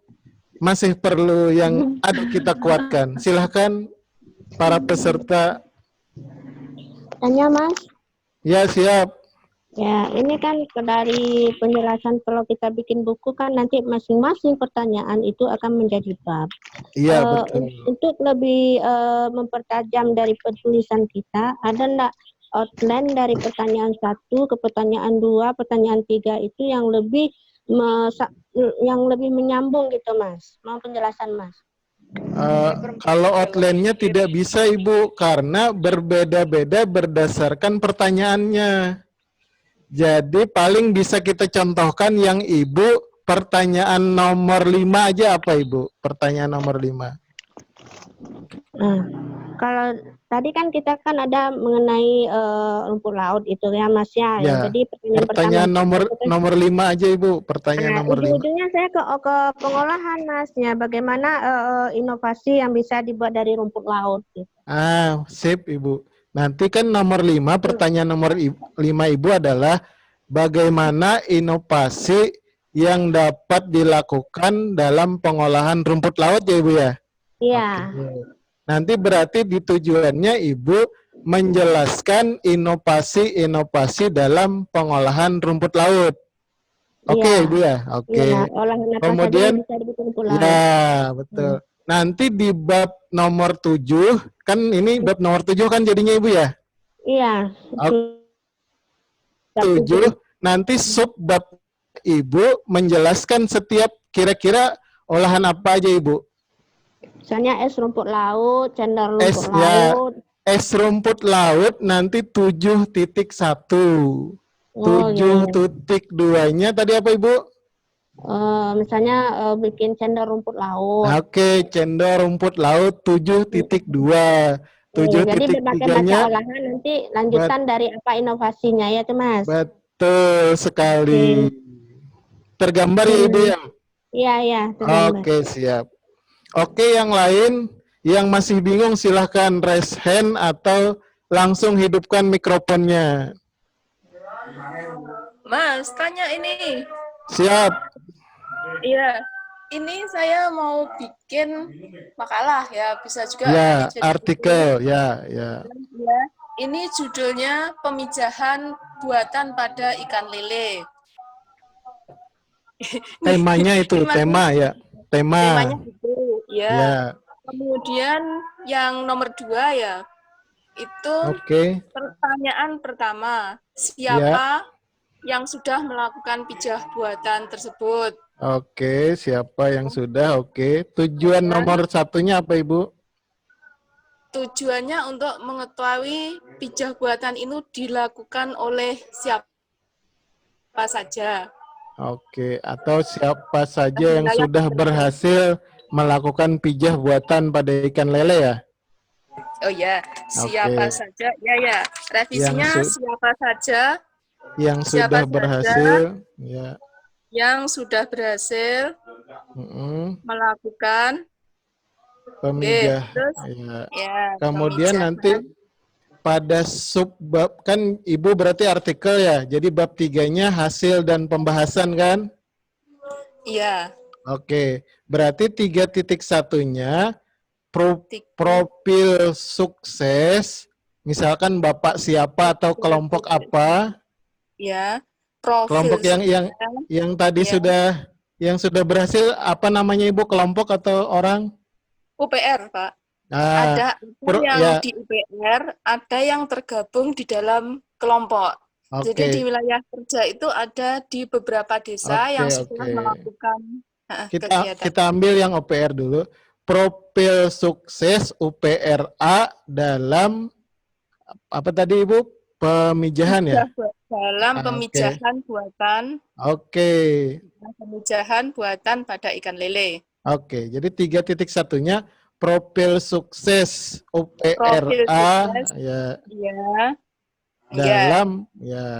masih perlu yang ada kita kuatkan? Silahkan para peserta. Tanya, Mas. Ya, siap. Ya, ini kan dari penjelasan kalau kita bikin buku kan nanti masing-masing pertanyaan itu akan menjadi bab. Iya, betul. Untuk lebih mempertajam dari penulisan kita, ada enggak outline dari pertanyaan 1 ke pertanyaan 2, pertanyaan 3 itu yang lebih menyambung gitu, Mas? Mau penjelasan, Mas? Kalau outline-nya tidak bisa, Ibu, karena berbeda-beda berdasarkan pertanyaannya. Jadi paling bisa kita contohkan yang Ibu pertanyaan nomor 5 aja apa, Ibu? Pertanyaan nomor 5. Nah, kalau tadi kan kita kan ada mengenai rumput laut itu ya, Mas ya. Ya. Jadi Pertanyaan nomor 5 aja, Ibu. Pertanyaan nomor 5. Ujung-ujungnya saya ke pengolahan, Mas. Ya, bagaimana inovasi yang bisa dibuat dari rumput laut gitu. Sip, Ibu. Nanti kan nomor 5, pertanyaan nomor 5 Ibu adalah bagaimana inovasi yang dapat dilakukan dalam pengolahan rumput laut ya, Ibu ya? Iya. Oke. Nanti berarti di tujuannya Ibu menjelaskan inovasi-inovasi dalam pengolahan rumput laut. Oke, Iya. Ibu ya? Oke. Iya, olahan apa Kemudian, saja yang bisa dibikin rumput laut. ya, betul. Nanti di bab nomor 7, kan ini bab nomor 7 kan jadinya Ibu ya? Iya. Tujuh. Nanti subbab Ibu menjelaskan setiap kira-kira olahan apa aja Ibu. Misalnya es rumput laut, cendol rumput Ya, laut. es rumput laut nanti 7.1. Oh, ya, ya. 7.2-nya tadi apa Ibu? Misalnya bikin cendol rumput laut. Oke, cendol rumput laut 7.2. Jadi berbagai macam 7.3-nya olahan nanti lanjutan dari apa inovasinya ya tuh Mas. betul sekali. Tergambar ya Ibu ya? Iya, iya. Tergambar. Oke, siap. Oke, yang lain yang masih bingung silahkan raise hand atau langsung hidupkan mikrofonnya. Mas, tanya ini. Siap. Iya, ini saya mau bikin makalah ya, bisa juga Ya, jadi artikel, buku. ya. Ya. Ini judulnya Pemijahan Buatan pada Ikan Lele. Temanya itu, tema ya. Temanya itu, ya. Ya. Kemudian yang nomor 2 ya, itu pertanyaan pertama, siapa yang sudah melakukan pijah buatan tersebut? Oke, siapa yang sudah? Oke. Tujuan nomor 1-nya apa Ibu? Tujuannya untuk mengetahui pijah buatan itu dilakukan oleh siapa saja. Oke, atau siapa saja yang sudah berhasil melakukan pijah buatan pada ikan lele ya? Oh ya, siapa saja? Ya. Revisinya siapa saja yang sudah berhasil, ya. Yang sudah berhasil melakukan pemijahan. Kemudian nanti pada subbab kan Ibu berarti artikel ya. Jadi bab 3-nya hasil dan pembahasan kan? Iya. Oke, berarti 3.1-nya profil sukses. Misalkan Bapak siapa atau kelompok apa? Ya. Kelompok yang tadi sudah berhasil apa namanya Ibu, kelompok atau orang? UPR, Pak. Ada yang di UPR, ada yang tergabung di dalam kelompok. Jadi di wilayah kerja itu ada di beberapa desa yang sudah melakukan kegiatan. Kita ambil yang UPR dulu. Profil sukses UPRA dalam apa tadi Ibu? Pemijahan ya? Dalam pemijahan buatan. Pemijahan buatan pada ikan lele. Oke, jadi 3.1-nya profil sukses UPRA dalam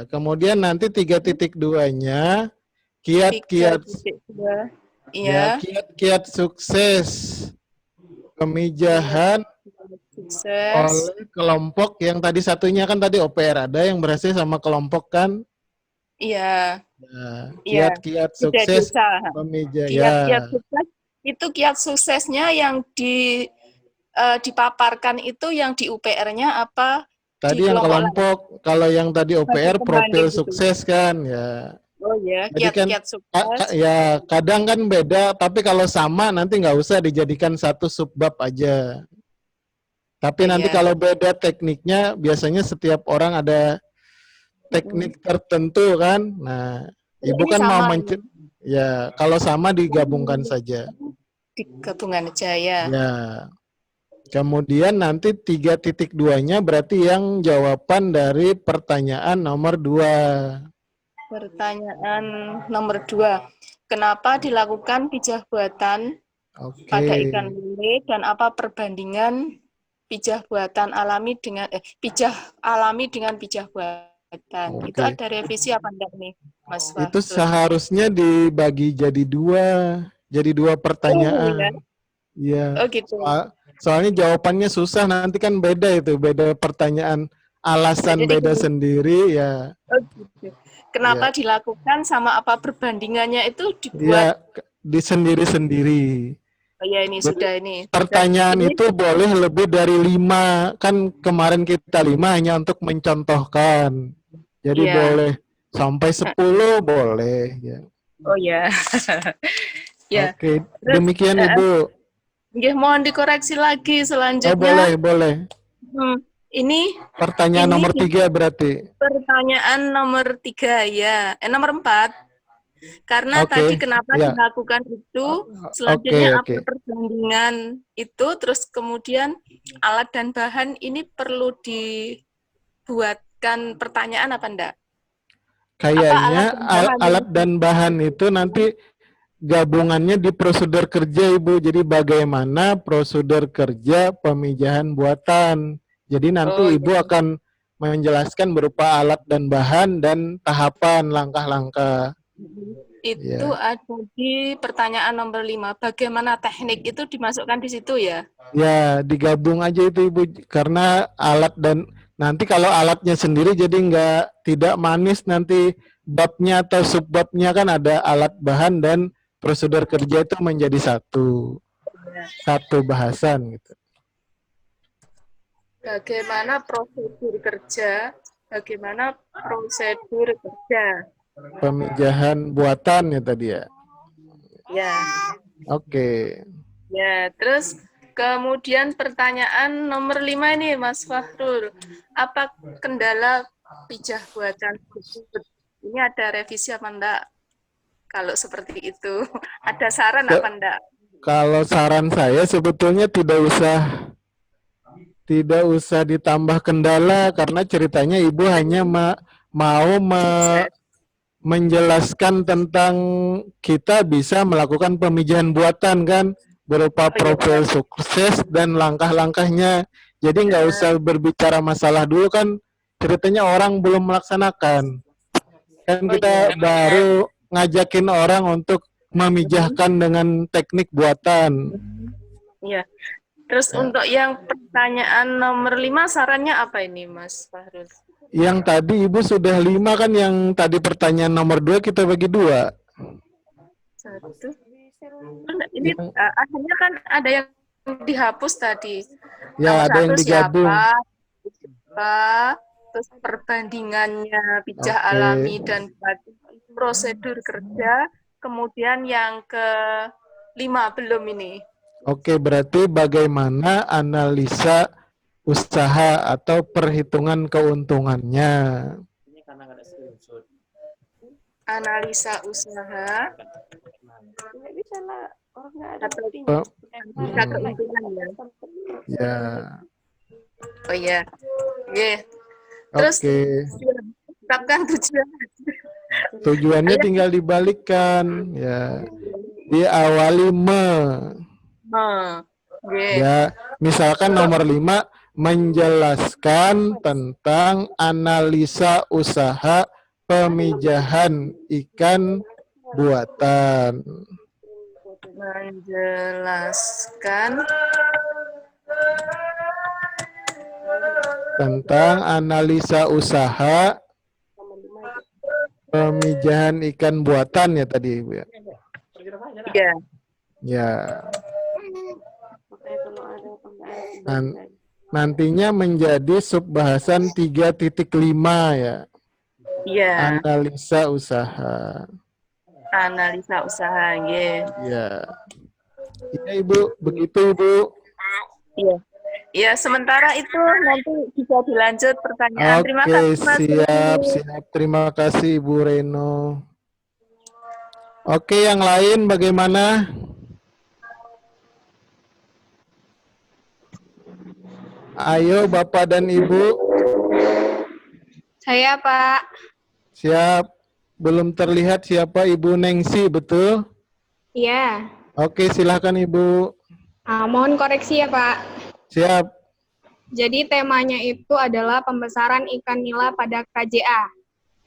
kemudian nanti 3.2-nya kiat-kiat kiat-kiat sukses pemijahan oleh kelompok yang tadi satunya kan tadi OPR ada yang berhasil sama kelompok kan? Iya. Kiat-kiat sukses pemijahan. Kiat-kiat sukses itu kiat suksesnya yang dipaparkan itu yang di UPR-nya apa? Tadi yang kelompok, kalau yang tadi OPR profil sukses kan ya. Oh ya, kiat-kiat sukses. Ya, kadang kan beda, tapi kalau sama nanti nggak usah dijadikan satu subbab aja. Tapi nanti kalau beda tekniknya, biasanya setiap orang ada teknik tertentu kan. Nah, Ibu kan mau ya, kalau sama digabungkan saja. Digabungkan aja ya. Ya. Kemudian nanti 3.2-nya berarti yang jawaban dari pertanyaan nomor 2. Pertanyaan nomor 2. Kenapa dilakukan pijah buatan pada ikan lele dan apa perbandingan pijah buatan alami dengan pijah alami dengan pijah buatan? Itu ada revisi apa enggak nih, Mas Wah? Itu seharusnya dibagi jadi 2. Jadi 2 pertanyaan. Iya. Oh gitu. Soalnya jawabannya susah, nanti kan beda itu, beda pertanyaan, alasan beda sendiri ya. Oh gitu. Kenapa dilakukan sama apa perbandingannya itu dibuat di sendiri-sendiri. Oh ya ini sudah ini. Pertanyaan itu boleh lebih dari 5, kan kemarin kita 5 hanya untuk mencontohkan. Jadi boleh sampai 10 boleh ya. Oh ya. Ya. Oke, demikian Ibu. Mohon dikoreksi lagi selanjutnya. Boleh. Ini Pertanyaan nomor 3 berarti. pertanyaan nomor 3 ya. Nomor 4. Karena Oke, tadi kenapa ya. dilakukan itu, selanjutnya Oke. apa perbandingan itu, terus kemudian alat dan bahan ini perlu dibuatkan pertanyaan apa enggak? Kayaknya Apa alat dan bahan itu nanti gabungannya di prosedur kerja, Ibu. Jadi bagaimana prosedur kerja pemijahan buatan. Jadi nanti Ibu akan menjelaskan berupa alat dan bahan dan tahapan langkah-langkah. Itu ada di pertanyaan nomor 5. Bagaimana teknik itu dimasukkan di situ ya? Ya, digabung aja itu Ibu. Karena alat dan nanti kalau alatnya sendiri jadi tidak manis, nanti babnya atau subbabnya kan ada alat bahan dan prosedur kerja itu menjadi satu bahasan gitu. Bagaimana prosedur kerja? Bagaimana prosedur kerja? Pemijahan buatan ya tadi ya. Ya. Oke. Ya, terus kemudian pertanyaan nomor 5 ini Mas Fahrul. Apa kendala pijah buatan tersebut? Ini ada revisi apa enggak? Kalau seperti itu, ada saran apa enggak? Kalau saran saya sebetulnya tidak usah ditambah kendala karena ceritanya Ibu hanya mau menjelaskan tentang kita bisa melakukan pemijahan buatan kan berupa profil sukses dan langkah-langkahnya. Jadi nggak usah berbicara masalah dulu kan ceritanya orang belum melaksanakan. Kan kita baru ngajakin orang untuk memijahkan dengan teknik buatan. Iya. Terus untuk yang pertanyaan nomor 5 sarannya apa ini Mas Fahrul? Yang tadi Ibu sudah 5 kan, yang tadi pertanyaan nomor 2 kita bagi 2. 1. Ini akhirnya kan ada yang dihapus tadi. Ya, ada yang digabung. Siapa, terus perbandingannya pijah alami dan prosedur kerja, kemudian yang ke-5 belum ini. Oke, berarti bagaimana analisa usaha atau perhitungan keuntungannya. Analisa usaha. Analisa keuntungan ya. Ya. Oh ya. Terus tetapkan tujuan. Tujuannya tinggal dibalikkan ya. Diawali ya, misalkan nomor 5 menjelaskan tentang analisa usaha pemijahan ikan buatan. Menjelaskan tentang analisa usaha pemijahan ikan buatan ya tadi Ibu ya. Iya. Ya. Nantinya menjadi subbahasan 3.5 ya. Iya. Analisa usaha. Analisa usaha, ya. Iya. Iya Ibu, begitu Ibu. Iya. Ya, sementara itu nanti bisa dilanjut pertanyaan. Terima kasih Mas. Siap. Terima kasih Ibu Reno. Oke, yang lain bagaimana? Ayo Bapak dan Ibu. Saya Pak. Siap. Belum terlihat siapa Ibu Nengsi, betul? Iya. Oke, silakan Ibu. Mohon koreksi ya Pak. Siap. Jadi temanya itu adalah pembesaran ikan nila pada KJA.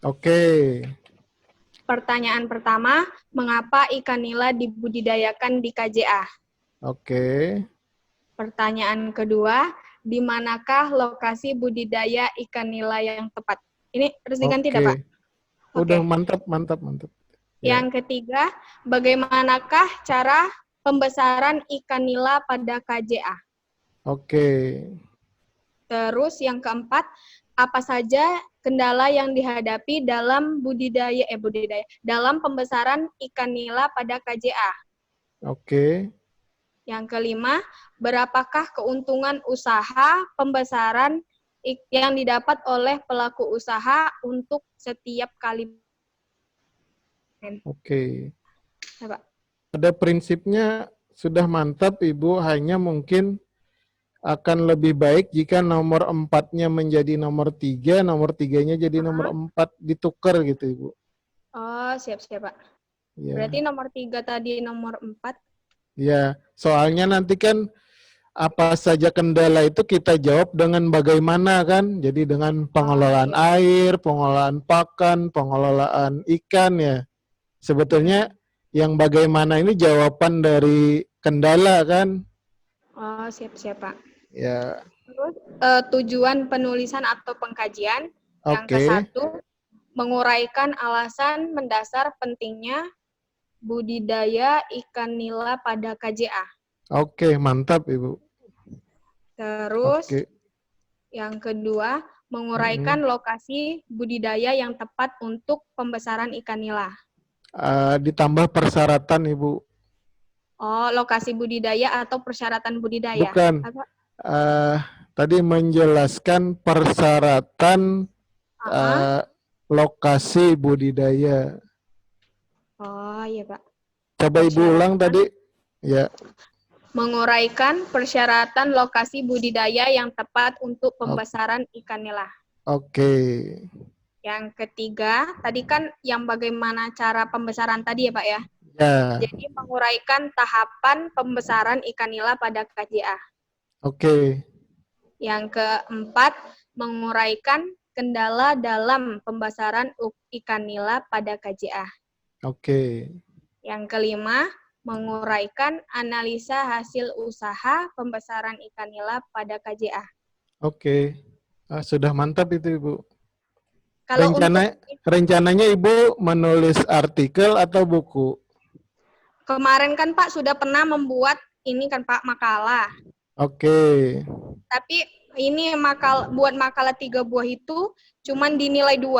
Oke. Pertanyaan pertama, mengapa ikan nila dibudidayakan di KJA? Oke. Pertanyaan kedua, di manakah lokasi budidaya ikan nila yang tepat? Ini harus diganti tidak Pak? Udah mantap. Yang ketiga, bagaimanakah cara pembesaran ikan nila pada KJA? Oke. Terus yang keempat, apa saja kendala yang dihadapi dalam dalam pembesaran ikan nila pada KJA? Oke. Yang kelima, berapakah keuntungan usaha pembesaran yang didapat oleh pelaku usaha untuk setiap kali. Oke. Ya, Pak. Pada prinsipnya sudah mantap Ibu, hanya mungkin akan lebih baik jika nomor 4-nya menjadi nomor 3, nomor 3-nya jadi nomor 4, ditukar gitu Ibu. Oh, siap-siap Pak. Ya. Berarti nomor 3 tadi nomor 4. Ya, soalnya nanti kan apa saja kendala itu kita jawab dengan bagaimana kan. Jadi dengan pengelolaan air, pengelolaan pakan, pengelolaan ikan ya. Sebetulnya yang bagaimana ini jawaban dari kendala kan. Oh, siap-siap Pak. Ya. Terus tujuan penulisan atau pengkajian. Yang Oke. ke-1, menguraikan alasan mendasar pentingnya budidaya ikan nila pada KJA. Oke, mantap Ibu. Terus Oke. yang kedua, menguraikan lokasi budidaya yang tepat untuk pembesaran ikan nila. Ditambah persyaratan Ibu. Oh, lokasi budidaya atau persyaratan budidaya? Bukan. Apa? Tadi menjelaskan persyaratan lokasi budidaya. Oh, iya Pak. Coba Ibu ulang tadi. Ya. Menguraikan persyaratan lokasi budidaya yang tepat untuk pembesaran ikan nila. Oke. Yang ketiga, tadi kan yang bagaimana cara pembesaran tadi ya Pak ya? Ya. Jadi menguraikan tahapan pembesaran ikan nila pada KJA. Oke. Yang keempat, menguraikan kendala dalam pembesaran ikan nila pada KJA. Oke. Yang kelima, menguraikan analisa hasil usaha pembesaran ikan nila pada KJA. Oke. Sudah mantap itu Ibu. Kalau rencananya Ibu menulis artikel atau buku? Kemarin kan Pak sudah pernah membuat ini kan Pak makalah. Oke. Tapi ini buat makalah 3 buah itu cuman dinilai 2.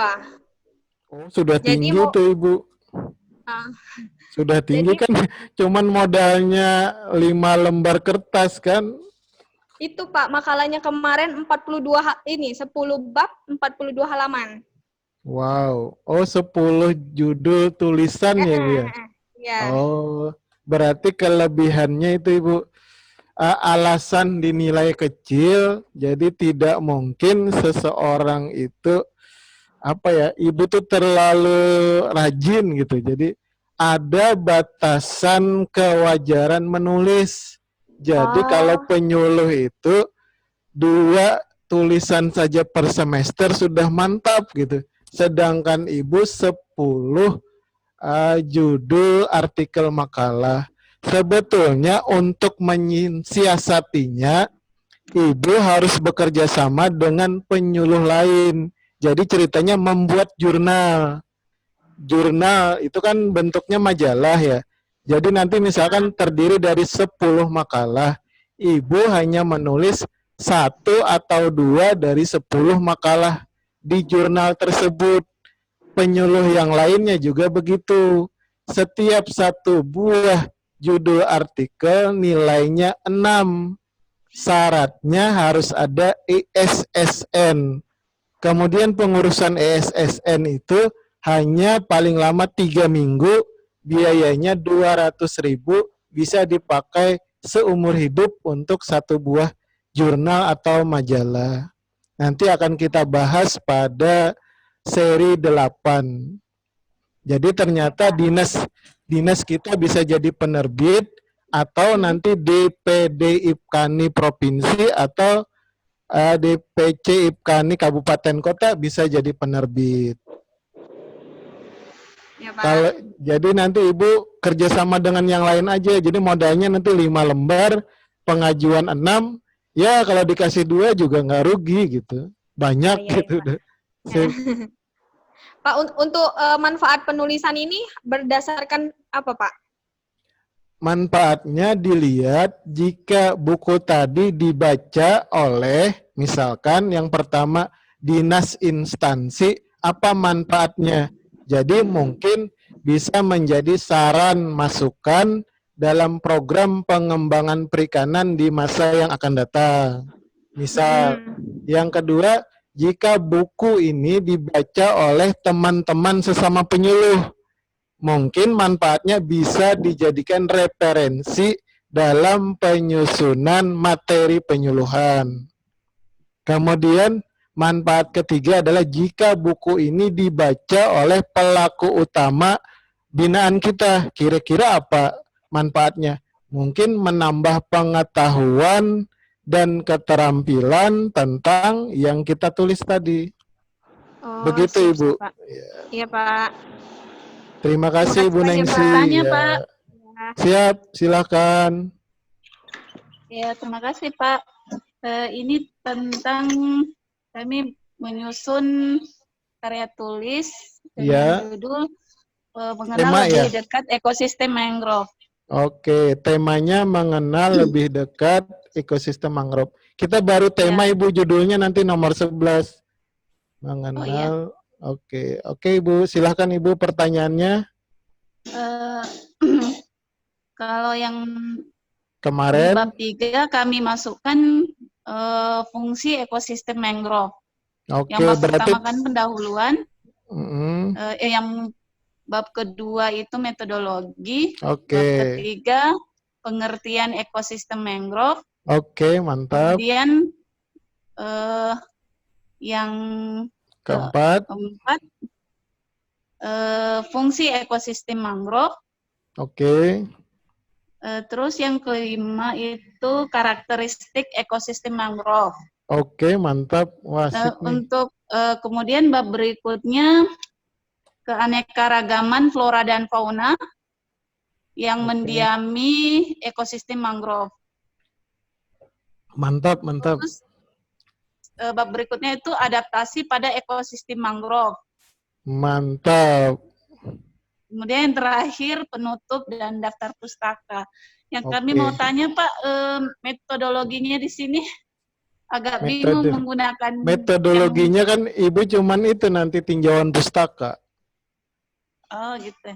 Oh, sudah tinggi tuh Ibu. Sudah tinggi kan, cuman modalnya 5 lembar kertas kan. Itu Pak, makalahnya kemarin 10 bab, 42 halaman. Wow, oh 10 judul tulisan ya Bu ya? Ya. Oh, berarti kelebihannya itu Ibu, alasan dinilai kecil, jadi tidak mungkin seseorang itu, Ibu tuh terlalu rajin gitu, jadi ada batasan kewajaran menulis. Jadi kalau penyuluh itu 2 tulisan saja per semester sudah mantap gitu. Sedangkan Ibu 10 judul artikel makalah. Sebetulnya untuk mensiasatinya, Ibu harus bekerja sama dengan penyuluh lain. Jadi ceritanya membuat jurnal. Jurnal itu kan bentuknya majalah ya. Jadi nanti misalkan terdiri dari 10 makalah, Ibu hanya menulis 1 atau 2 dari 10 makalah di jurnal tersebut. Penyuluh yang lainnya juga begitu. Setiap 1 buah judul artikel nilainya 6. Syaratnya harus ada ESSN. Kemudian pengurusan ESSN itu hanya paling lama 3 minggu, biayanya 200.000, bisa dipakai seumur hidup untuk 1 buah jurnal atau majalah. Nanti akan kita bahas pada seri 8. Jadi ternyata dinas kita bisa jadi penerbit, atau nanti DPD IPKANI Provinsi atau DPC IPKANI Kabupaten Kota bisa jadi penerbit. Ya, Pak. Jadi nanti Ibu kerjasama dengan yang lain aja. Jadi modalnya nanti 5 lembar, pengajuan 6. Ya kalau dikasih 2 juga nggak rugi gitu. Banyak gitu. Ya. Pak, untuk manfaat penulisan ini berdasarkan apa Pak? Manfaatnya dilihat jika buku tadi dibaca oleh, misalkan yang pertama dinas instansi, apa manfaatnya? Jadi mungkin bisa menjadi saran masukan dalam program pengembangan perikanan di masa yang akan datang. Misal, yang kedua, jika buku ini dibaca oleh teman-teman sesama penyuluh, mungkin manfaatnya bisa dijadikan referensi dalam penyusunan materi penyuluhan. Kemudian, manfaat ketiga adalah jika buku ini dibaca oleh pelaku utama binaan kita. Kira-kira apa manfaatnya? Mungkin menambah pengetahuan dan keterampilan tentang yang kita tulis tadi. Oh, Begitu, siap, Ibu. Pak. Iya, Pak. Terima kasih, Ibu Nengsi. Tanya, Ya. Pak. Siap, silakan. Ya, terima kasih, Pak. Ini tentang kami menyusun karya tulis dengan judul mengenal lebih dekat ekosistem mangrove. Oke, temanya mengenal lebih dekat ekosistem mangrove. Kita baru tema Ibu, judulnya nanti nomor 11. Mengenal. Oke, Ibu, silahkan Ibu pertanyaannya. Kalau yang kemarin bab 3 kami masukkan fungsi ekosistem mangrove. Yang bab pertama kan pendahuluan. Yang bab kedua itu metodologi. Bab ketiga pengertian ekosistem mangrove. Oke, mantap. Kemudian yang keempat fungsi ekosistem mangrove. Oke. Terus yang kelima itu karakteristik ekosistem mangrove. Oke, mantap. Wah, untuk kemudian bab berikutnya keanekaragaman flora dan fauna yang mendiami ekosistem mangrove. Mantap, mantap. Terus, bab berikutnya itu adaptasi pada ekosistem mangrove. Mantap. Kemudian yang terakhir penutup dan daftar pustaka. Yang kami mau tanya Pak, metodologinya di sini agak bingung menggunakan. Metodologinya kan Ibu cuman itu nanti tinjauan pustaka. Oh gitu.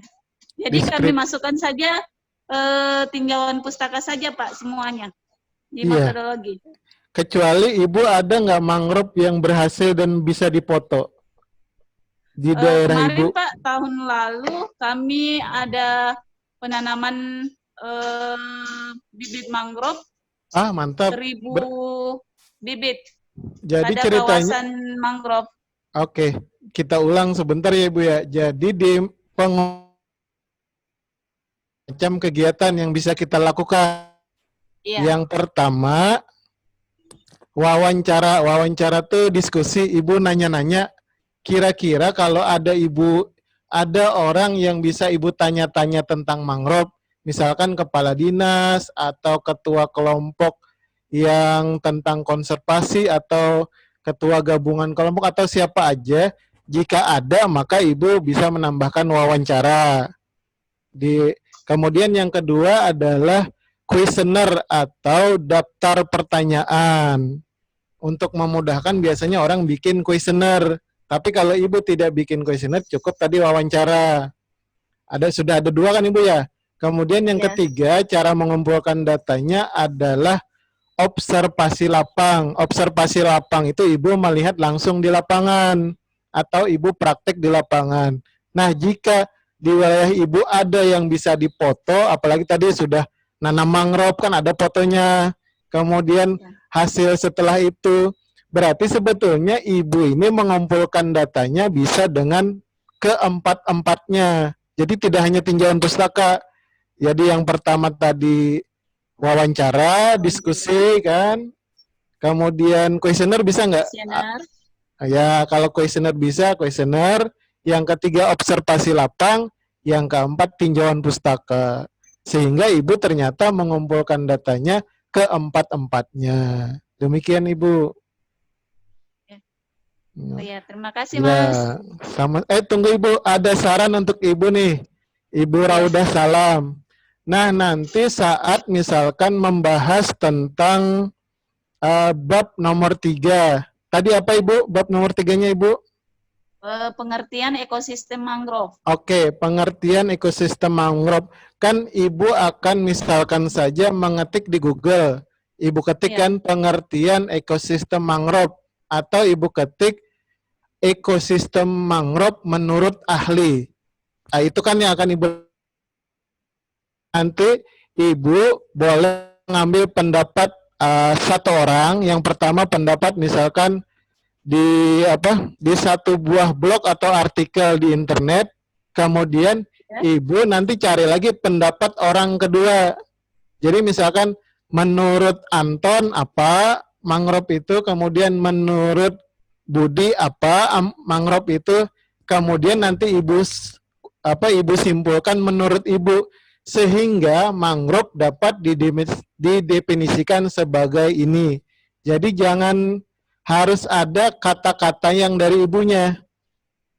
Jadi kami masukkan saja tinjauan pustaka saja Pak semuanya di metodologi. Kecuali Ibu ada nggak mangrove yang berhasil dan bisa dipoto di daerah kemarin, Ibu? Pak, tahun lalu kami ada penanaman bibit mangrove. Mantap. 1000 bibit. Jadi pada ceritanya kawasan mangrove. Oke, kita ulang sebentar ya Ibu ya. Jadi di macam kegiatan yang bisa kita lakukan. Yang pertama wawancara. Wawancara tuh diskusi, Ibu nanya-nanya. Kira-kira kalau ada orang yang bisa Ibu tanya-tanya tentang mangrove, misalkan kepala dinas atau ketua kelompok yang tentang konservasi atau ketua gabungan kelompok atau siapa aja, jika ada maka Ibu bisa menambahkan wawancara. Kemudian yang kedua adalah kuesioner atau daftar pertanyaan. Untuk memudahkan biasanya orang bikin kuesioner. Tapi kalau Ibu tidak bikin kuesioner, cukup tadi wawancara. Sudah ada 2 kan Ibu ya? Kemudian yang ketiga, cara mengumpulkan datanya adalah observasi lapang. Observasi lapang itu Ibu melihat langsung di lapangan atau Ibu praktek di lapangan. Nah, jika di wilayah Ibu ada yang bisa dipoto, apalagi tadi sudah nanam mangrove kan ada fotonya. Kemudian hasil setelah itu, berarti sebetulnya Ibu ini mengumpulkan datanya bisa dengan keempat-empatnya. Jadi tidak hanya tinjauan pustaka. Jadi yang pertama tadi wawancara, diskusi kan. Kemudian kuesioner bisa nggak? Ya, kalau kuesioner bisa, kuesioner. Yang ketiga observasi lapang. Yang keempat tinjauan pustaka. Sehingga Ibu ternyata mengumpulkan datanya keempat-empatnya. Demikian Ibu. Ya, terima kasih Mas. Tunggu Ibu, ada saran untuk Ibu nih. Ibu Raudah Salam. Nah, nanti saat misalkan membahas tentang bab nomor 3. Tadi apa Ibu? Bab nomor 3-nya Ibu? Pengertian ekosistem mangrove. Oke, pengertian ekosistem mangrove. Kan Ibu akan misalkan saja mengetik di Google Ibu ketik kan pengertian ekosistem mangrove, atau Ibu ketik ekosistem mangrove menurut ahli. Nah, itu kan yang akan Ibu, nanti Ibu boleh mengambil pendapat satu orang. Yang pertama pendapat misalkan di satu buah blog atau artikel di internet, kemudian Ibu nanti cari lagi pendapat orang kedua. Jadi misalkan menurut Anton apa mangrove itu, kemudian menurut Budi apa mangrove itu, kemudian nanti Ibu simpulkan menurut Ibu, sehingga mangrove dapat didefinisikan sebagai ini. Jadi jangan harus ada kata-kata yang dari ibunya.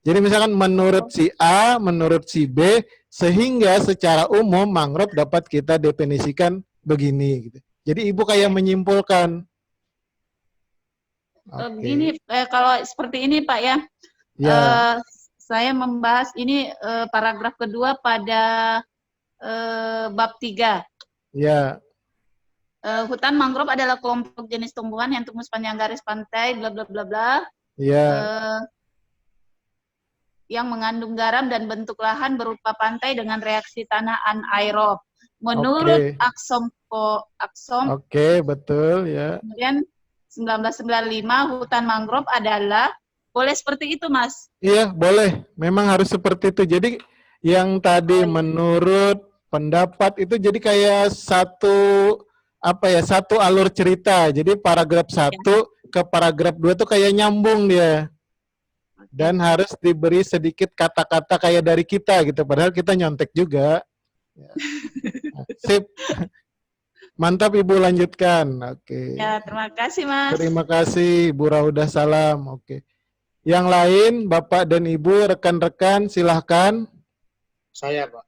Jadi misalkan menurut si A, menurut si B, sehingga secara umum mangrove dapat kita definisikan begini. Gitu. Jadi ibu kayak menyimpulkan. Begini, kalau seperti ini Pak ya, saya membahas ini paragraf kedua pada bab 3. Ya. Hutan mangrove adalah kelompok jenis tumbuhan yang tumbuh sepanjang garis pantai, bla bla bla bla. Ya. Yang mengandung garam dan bentuk lahan berupa pantai dengan reaksi tanah anaerob. Menurut Aksom. Oke, betul ya. Kemudian 1995 hutan mangrove adalah, boleh seperti itu Mas? Iya, boleh. Memang harus seperti itu. Jadi yang tadi menurut pendapat itu jadi kayak satu alur cerita. Jadi paragraf 1 ke paragraf 2 tuh kayak nyambung dia. Dan harus diberi sedikit kata-kata kayak dari kita gitu. Padahal kita nyontek juga. Sip. Mantap Ibu, lanjutkan. Oke. Ya, terima kasih Mas. Terima kasih Ibu Raudah Salam. Oke. Yang lain Bapak dan Ibu, rekan-rekan silahkan. Saya Pak.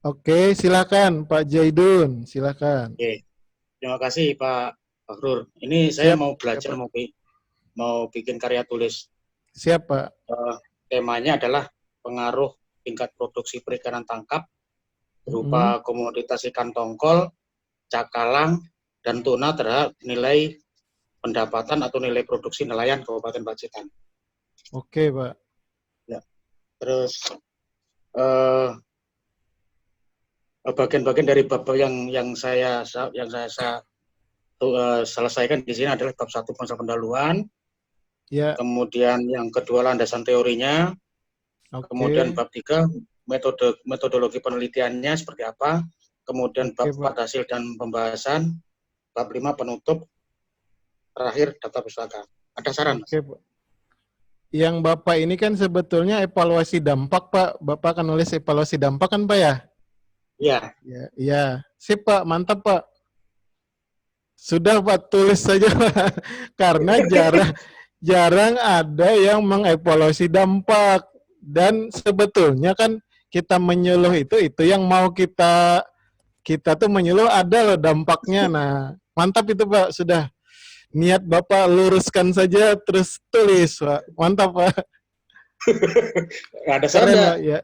Oke, silakan Pak Jaidun, silakan. Oke, terima kasih Pak Fahrur. Ini saya mau belajar, mau bikin karya tulis. Siap Pak. Temanya adalah pengaruh tingkat produksi perikanan tangkap berupa komoditas ikan tongkol, cakalang, dan tuna terhadap nilai pendapatan atau nilai produksi nelayan Kabupaten Pacitan. Oke Pak. Ya. Terus bagian-bagian dari bab yang saya selesaikan di sini adalah bab 1 konsep pendahuluan. Ya. Kemudian yang kedua landasan teorinya. Kemudian bab 3 metodologi penelitiannya seperti apa. Kemudian bab 4 hasil dan pembahasan. Bab 5 penutup. Terakhir data pustaka. Ada saran? Oke, Pak. Yang Bapak ini kan sebetulnya evaluasi dampak, Pak. Bapak akan nulis evaluasi dampak kan, Pak ya? Iya. Iya. Sip, Pak. Mantap, Pak. Sudah, Pak. Tulis saja, Pak. Karena jarang ada yang mengevaluasi dampak. Dan sebetulnya kan kita menyuluh itu yang mau kita tuh menyuluh ada loh dampaknya. Nah, mantap itu, Pak. Sudah. Niat Bapak luruskan saja, terus tulis, Pak. Mantap, Pak. Ada saran, Pak? Ya.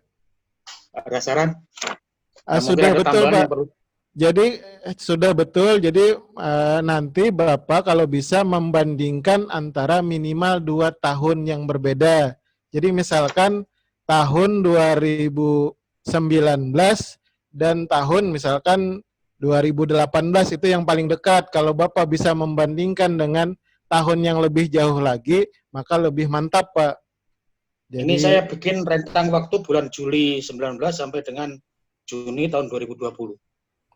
Ada saran? Sudah betul, Pak. Jadi, sudah betul. Jadi, nanti Bapak kalau bisa membandingkan antara minimal 2 tahun yang berbeda. Jadi, misalkan tahun 2019 dan tahun misalkan 2018 itu yang paling dekat. Kalau Bapak bisa membandingkan dengan tahun yang lebih jauh lagi, maka lebih mantap, Pak. Jadi, ini saya bikin rentang waktu bulan Juli 19 sampai dengan Juni tahun 2020.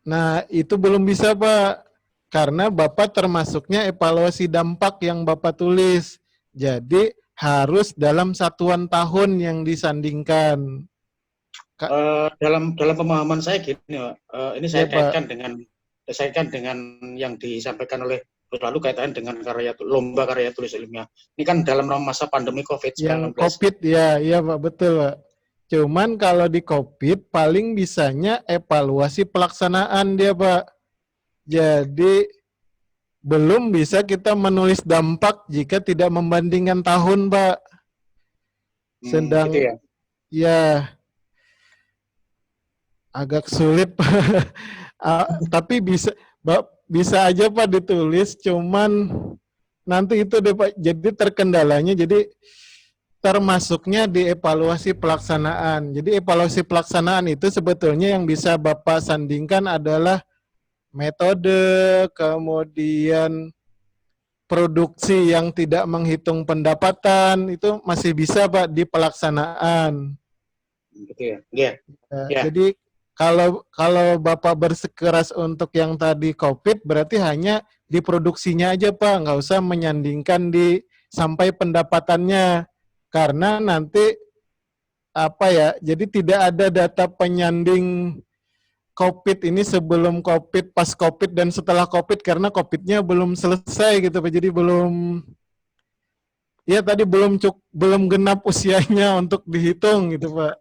Nah, itu belum bisa, Pak. Karena Bapak termasuknya evaluasi dampak yang Bapak tulis. Jadi, harus dalam satuan tahun yang disandingkan. Dalam pemahaman saya gini, ini saya kaitkan dengan yang disampaikan oleh lalu kaitan dengan lomba karya tulis ilmiah. Ini kan dalam masa pandemi COVID-19. Yang COVID, ya Pak, betul, Pak. Cuman kalau di COVID paling bisanya evaluasi pelaksanaan dia, Pak. Jadi belum bisa kita menulis dampak jika tidak membandingkan tahun, Pak. Sedang gitu ya agak sulit, Pak. Tapi bisa aja Pak ditulis, cuman nanti itu deh Pak, jadi terkendalanya, jadi termasuknya di evaluasi pelaksanaan. Jadi evaluasi pelaksanaan itu sebetulnya yang bisa Bapak sandingkan adalah metode, kemudian produksi yang tidak menghitung pendapatan, itu masih bisa Pak di pelaksanaan. Gitu ya. Iya. Ya. Jadi kalau Bapak bersikeras untuk yang tadi COVID, berarti hanya di produksinya aja Pak, nggak usah menyandingkan di sampai pendapatannya. Karena nanti apa ya, jadi tidak ada data penyanding COVID ini sebelum COVID, pas COVID, dan setelah COVID, karena COVID-nya belum selesai gitu Pak. Jadi belum, ya tadi belum genap usianya untuk dihitung gitu Pak.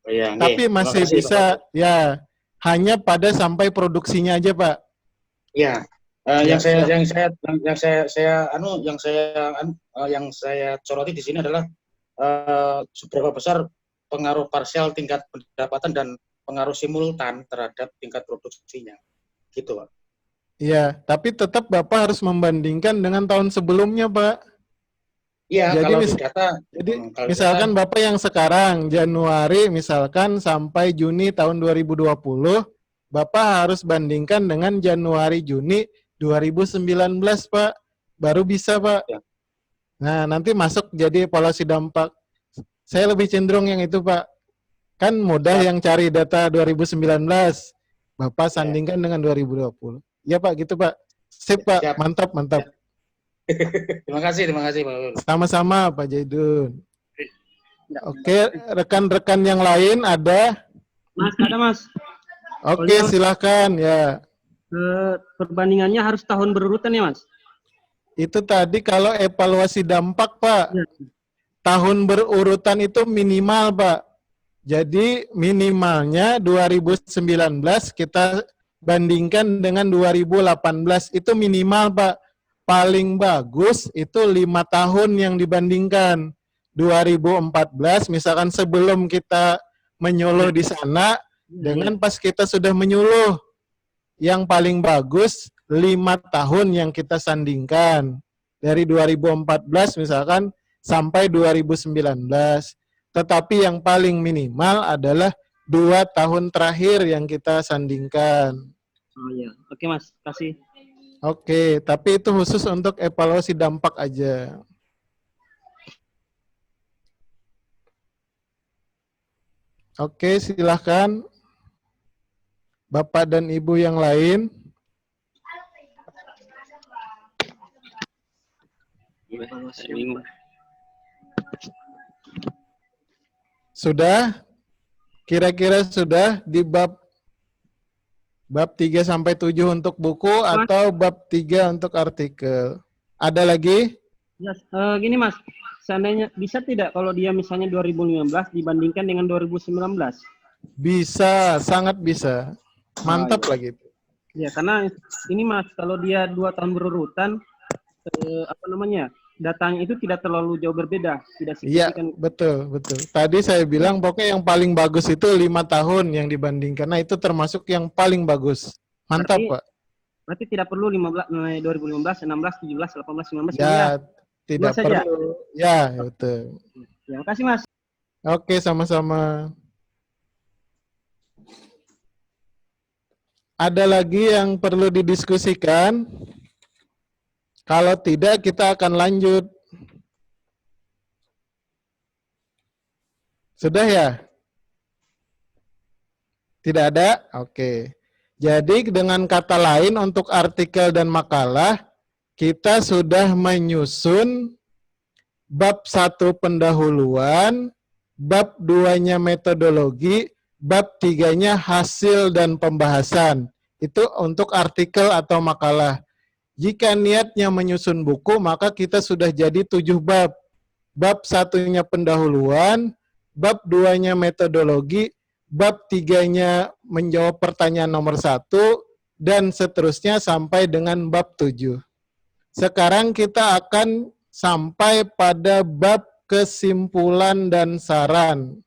Oh, ya, tapi masih bisa ya, hanya pada sampai produksinya aja Pak. Ya. Yang saya soroti di sini adalah seberapa besar pengaruh parsial tingkat pendapatan dan pengaruh simultan terhadap tingkat produksinya, gitu Pak. Iya, tapi tetap Bapak harus membandingkan dengan tahun sebelumnya Pak. Iya, jadi kalau di data, jadi misalkan Bapak yang sekarang Januari misalkan sampai Juni tahun 2020, Bapak harus bandingkan dengan Januari Juni 2019 Pak, baru bisa Pak. Ya. Nah, nanti masuk jadi evaluasi dampak. Saya lebih cenderung yang itu Pak. Kan mudah yang cari data 2019. Bapak sandingkan dengan 2020. Ya Pak, gitu Pak. Sip Pak, siap. Mantap. Ya. Terima kasih Pak. Sama-sama Pak Jaidun. Oke, rekan-rekan yang lain ada? Mas, ada Mas. Oke, silakan ya. Perbandingannya harus tahun berurutan ya Mas? Itu tadi kalau evaluasi dampak Pak. Ya. Tahun berurutan itu minimal Pak. Jadi minimalnya 2019 kita bandingkan dengan 2018 itu minimal Pak. Paling bagus itu 5 tahun yang dibandingkan. 2014 misalkan sebelum kita menyuluh di sana dengan pas kita sudah menyuluh. Yang paling bagus 5 tahun yang kita sandingkan. Dari 2014 misalkan sampai 2019. Tetapi yang paling minimal adalah 2 tahun terakhir yang kita sandingkan. Oh iya, oke Mas, kasih. Oke, tapi itu khusus untuk evaluasi dampak aja. Oke, silahkan Bapak dan Ibu yang lain. Sudah? Kira-kira sudah di bab 3 sampai 7 untuk buku atau bab 3 untuk artikel? Ada lagi? Ya, gini Mas, seandainya bisa tidak kalau dia misalnya 2015 dibandingkan dengan 2019? Bisa, sangat bisa. Mantap lagi. Ya, karena ini Mas, kalau dia 2 tahun berurutan, datanya itu tidak terlalu jauh berbeda, tidak signifikan. Iya, betul. Tadi saya bilang pokoknya yang paling bagus itu 5 tahun yang dibandingkan. Nah, itu termasuk yang paling bagus. Mantap, Pak. Berarti tidak perlu 2015, 16, 17, 18, 19. Ya, tidak perlu. Ya, betul. Terima kasih, Mas. Oke, sama-sama. Ada lagi yang perlu didiskusikan? Kalau tidak, kita akan lanjut. Sudah ya? Tidak ada? Oke. Jadi dengan kata lain untuk artikel dan makalah, kita sudah menyusun bab 1 pendahuluan, bab 2-nya metodologi, bab 3-nya hasil dan pembahasan. Itu untuk artikel atau makalah. Jika niatnya menyusun buku, maka kita sudah jadi 7 bab. Bab 1-nya pendahuluan, bab 2-nya metodologi, bab 3-nya menjawab pertanyaan nomor 1, dan seterusnya sampai dengan bab 7. Sekarang kita akan sampai pada bab kesimpulan dan saran.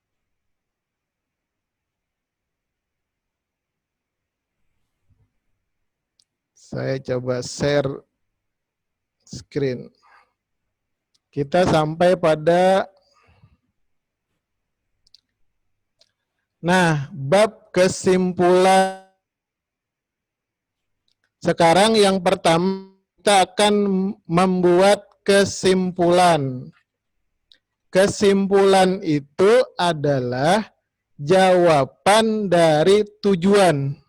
Saya coba share screen. Kita sampai pada bab kesimpulan. Sekarang yang pertama kita akan membuat kesimpulan. Kesimpulan itu adalah jawaban dari tujuan.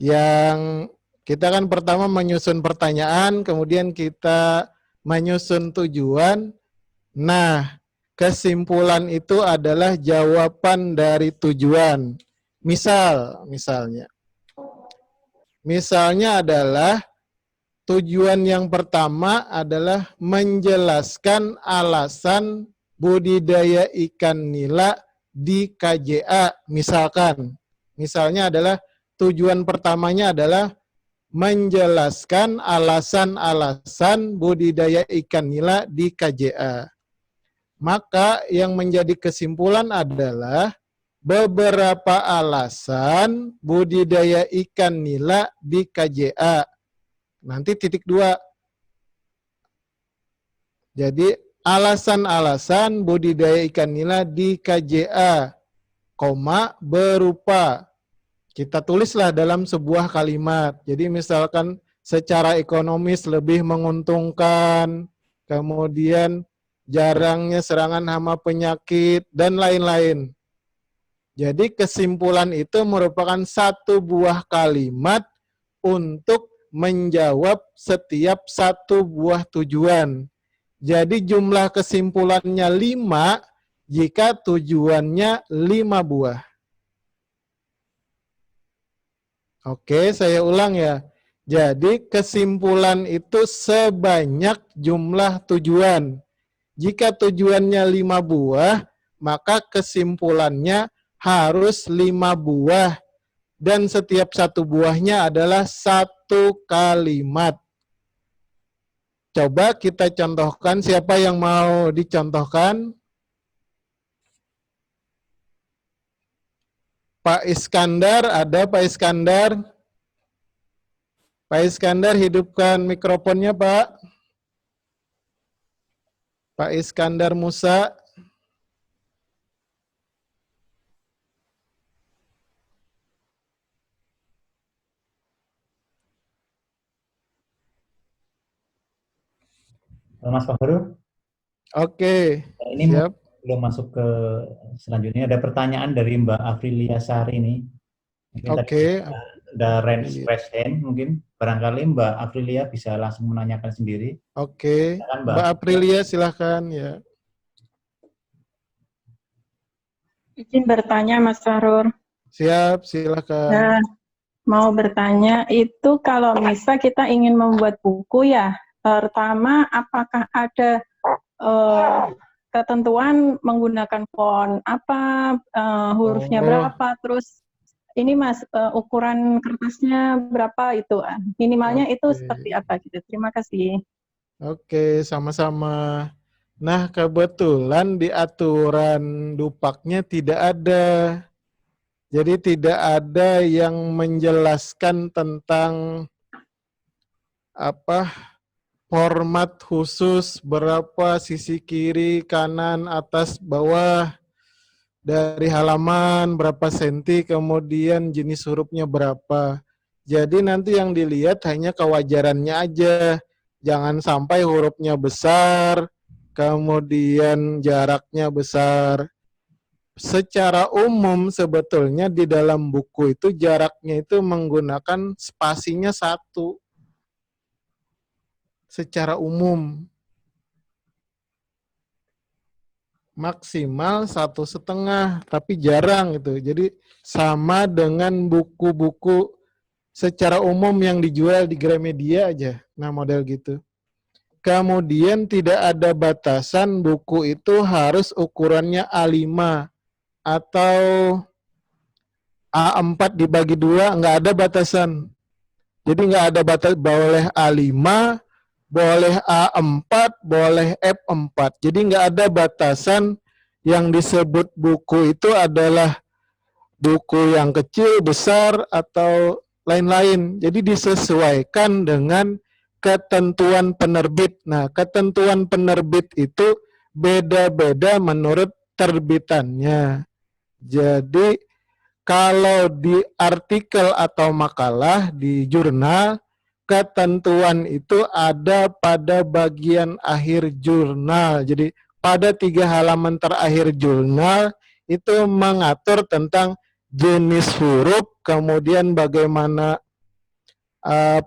Yang kita kan pertama menyusun pertanyaan, kemudian kita menyusun tujuan. Nah, kesimpulan itu adalah jawaban dari tujuan. Misalnya adalah tujuan yang pertama adalah menjelaskan alasan budidaya ikan nila di KJA. Misalnya adalah tujuan pertamanya adalah menjelaskan alasan-alasan budidaya ikan nila di KJA. Maka yang menjadi kesimpulan adalah beberapa alasan budidaya ikan nila di KJA. Nanti titik 2. Jadi alasan-alasan budidaya ikan nila di KJA, berupa. Kita tulislah dalam sebuah kalimat. Jadi misalkan secara ekonomis lebih menguntungkan, kemudian jarangnya serangan hama penyakit, dan lain-lain. Jadi kesimpulan itu merupakan satu buah kalimat untuk menjawab setiap satu buah tujuan. Jadi jumlah kesimpulannya 5 jika tujuannya 5 buah. Oke, saya ulang ya. Jadi kesimpulan itu sebanyak jumlah tujuan. Jika tujuannya 5 buah, maka kesimpulannya harus 5 buah. Dan setiap satu buahnya adalah satu kalimat. Coba kita contohkan, siapa yang mau dicontohkan? Pak Iskandar, ada Pak Iskandar? Pak Iskandar, hidupkan mikrofonnya, Pak. Pak Iskandar Musa. Mas Fahrul? Oke, ini siap. Belum masuk ke selanjutnya. Ada pertanyaan dari Mbak Afrilia Sari ini. Oke. Ada raise hand mungkin. Barangkali Mbak Afrilia bisa langsung menanyakan sendiri. Oke. Mbak Aprilia silahkan ya. Izin bertanya Mas Fahrul. Siap, silakan. Nah, mau bertanya itu kalau misal kita ingin membuat buku ya, pertama apakah ada ketentuan menggunakan font apa, hurufnya berapa, terus ini Mas ukuran kertasnya berapa itu, minimalnya itu seperti apa gitu. Terima kasih. Oke, sama-sama. Nah, kebetulan di aturan Dupaknya tidak ada. Jadi tidak ada yang menjelaskan tentang format khusus, berapa sisi kiri, kanan, atas, bawah, dari halaman, berapa senti, kemudian jenis hurufnya berapa. Jadi nanti yang dilihat hanya kewajarannya aja. Jangan sampai hurufnya besar, kemudian jaraknya besar. Secara umum sebetulnya di dalam buku itu jaraknya itu menggunakan spasinya 1. Secara umum maksimal 1,5, tapi jarang itu. Jadi sama dengan buku-buku secara umum yang dijual di Gramedia aja. Nah, model gitu. Kemudian tidak ada batasan buku itu harus ukurannya A5 atau A4 dibagi 2, nggak ada batasan. Jadi nggak ada batas, boleh A5, boleh A4, boleh F4. Jadi nggak ada batasan. Yang disebut buku itu adalah buku yang kecil, besar, atau lain-lain. Jadi disesuaikan dengan ketentuan penerbit. Nah, ketentuan penerbit itu beda-beda menurut terbitannya. Jadi kalau di artikel atau makalah di jurnal, ketentuan itu ada pada bagian akhir jurnal. Jadi pada 3 halaman terakhir jurnal itu mengatur tentang jenis huruf, kemudian bagaimana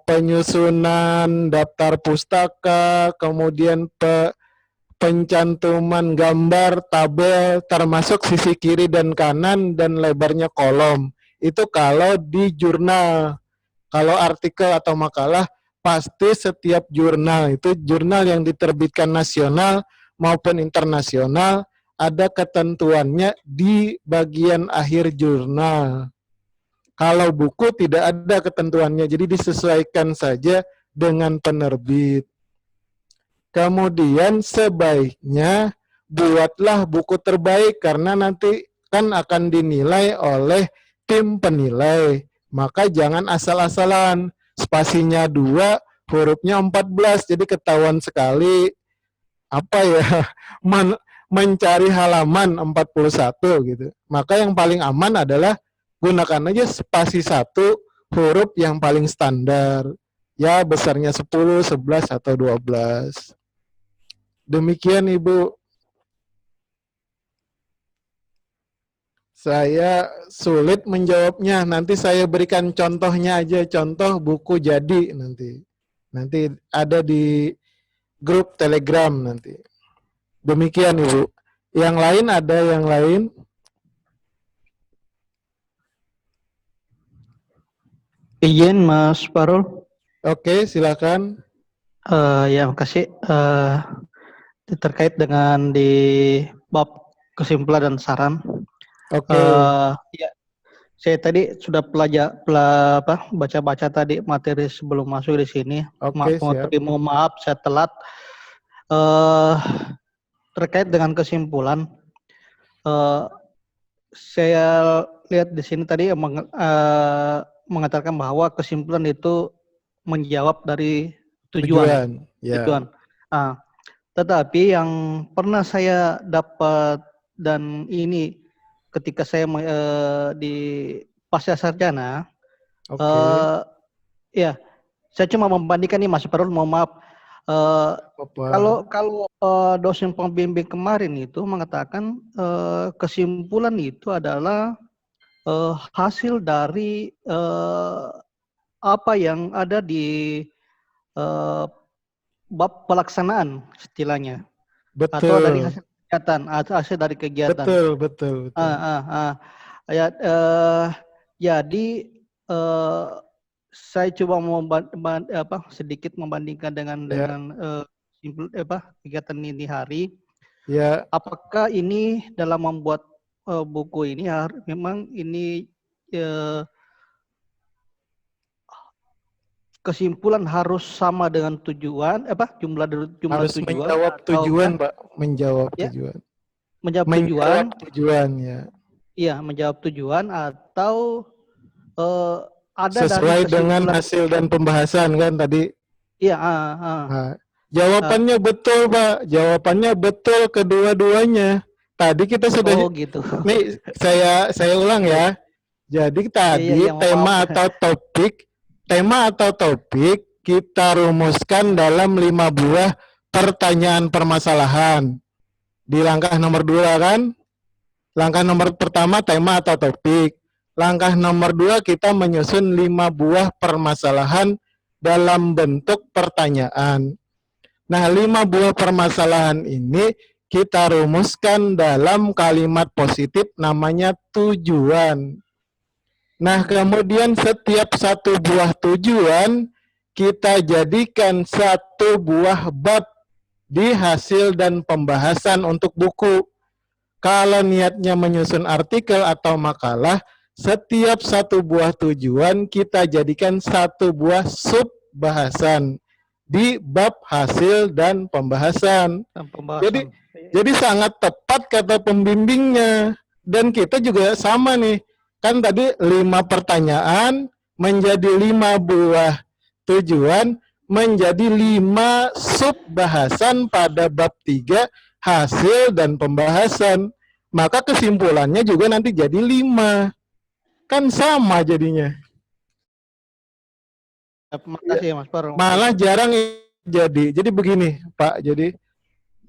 penyusunan daftar pustaka, kemudian pencantuman gambar, tabel, termasuk sisi kiri dan kanan dan lebarnya kolom. Itu kalau di jurnal. Kalau artikel atau makalah, pasti setiap jurnal, itu jurnal yang diterbitkan nasional maupun internasional, ada ketentuannya di bagian akhir jurnal. Kalau buku tidak ada ketentuannya, jadi disesuaikan saja dengan penerbit. Kemudian sebaiknya buatlah buku terbaik karena nanti kan akan dinilai oleh tim penilai. Maka jangan asal-asalan. Spasinya 2, hurufnya 14. Jadi ketahuan sekali mencari halaman 41 gitu. Maka yang paling aman adalah gunakan aja spasi 1 huruf yang paling standar. Ya besarnya 10, 11 atau 12. Demikian Ibu. Saya sulit menjawabnya. Nanti saya berikan contohnya aja, contoh buku jadi nanti. Nanti ada di grup Telegram nanti. Demikian Ibu. Yang lain ada yang lain? Izin Mas Parul. Oke, silakan. Ya, makasih. Terkait dengan di bab kesimpulan dan saran. Oke. Ya, saya tadi sudah baca-baca tadi materi sebelum masuk di sini. Oke, siap. Tapi mohon maaf saya telat. Terkait dengan kesimpulan, saya lihat di sini tadi mengatakan bahwa kesimpulan itu menjawab dari tujuan. Tujuan. Tetapi yang pernah saya dapat dan ini ketika saya di pasca sarjana, ya saya cuma membandingkan nih Mas Parul, mohon maaf. Kalau dosen pembimbing kemarin itu mengatakan kesimpulan itu adalah hasil dari apa yang ada di bab pelaksanaan istilahnya. Betul. Atau dari hasil kegiatan, hasil dari kegiatan. Betul. Ya, jadi saya coba sedikit membandingkan dengan kegiatan ini hari. Ya. Apakah ini dalam membuat buku ini memang ini kesimpulan harus sama dengan tujuan jumlah harus tujuan menjawab tujuan Pak, menjawab ya? tujuan. Menjawab tujuan ya. Iya, menjawab tujuan atau ada sesuai dengan hasil dan pembahasan kan tadi. Iya, jawabannya betul Pak, jawabannya betul kedua-duanya. Tadi kita sudah gitu. Nih saya ulang ya. Jadi tadi tema atau topik kita rumuskan dalam 5 buah pertanyaan permasalahan. Di langkah nomor 2 kan? Langkah nomor pertama tema atau topik. Langkah nomor 2 kita menyusun 5 buah permasalahan dalam bentuk pertanyaan. Nah, 5 buah permasalahan ini kita rumuskan dalam kalimat positif namanya tujuan. Nah, kemudian setiap satu buah tujuan kita jadikan satu buah bab di hasil dan pembahasan untuk buku. Kalau niatnya menyusun artikel atau makalah, setiap satu buah tujuan kita jadikan satu buah sub bahasan di bab hasil dan pembahasan. Jadi sangat tepat kata pembimbingnya. Dan kita juga sama nih. Kan tadi 5 pertanyaan, menjadi 5 buah tujuan, menjadi 5 sub bahasan pada bab 3 hasil dan pembahasan. Maka kesimpulannya juga nanti jadi 5. Kan sama jadinya. Terima kasih ya Mas Par. Malah jarang jadi. Jadi begini Pak, jadi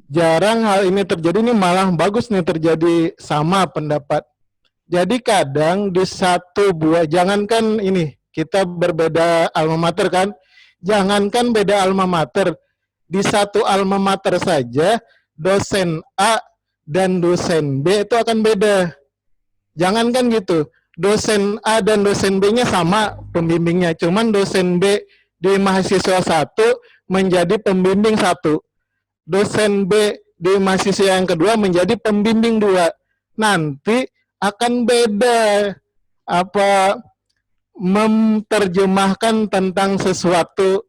jarang hal ini terjadi, ini malah bagus nih terjadi sama pendapat. Jadi kadang di satu buah, jangankan ini, kita berbeda alma mater kan, jangankan beda alma mater, di satu alma mater saja, dosen A dan dosen B itu akan beda. Jangankan gitu, dosen A dan dosen B-nya sama pembimbingnya, cuman dosen B di mahasiswa 1 menjadi pembimbing 1. Dosen B di mahasiswa yang kedua menjadi pembimbing 2. Nanti akan beda apa menerjemahkan tentang sesuatu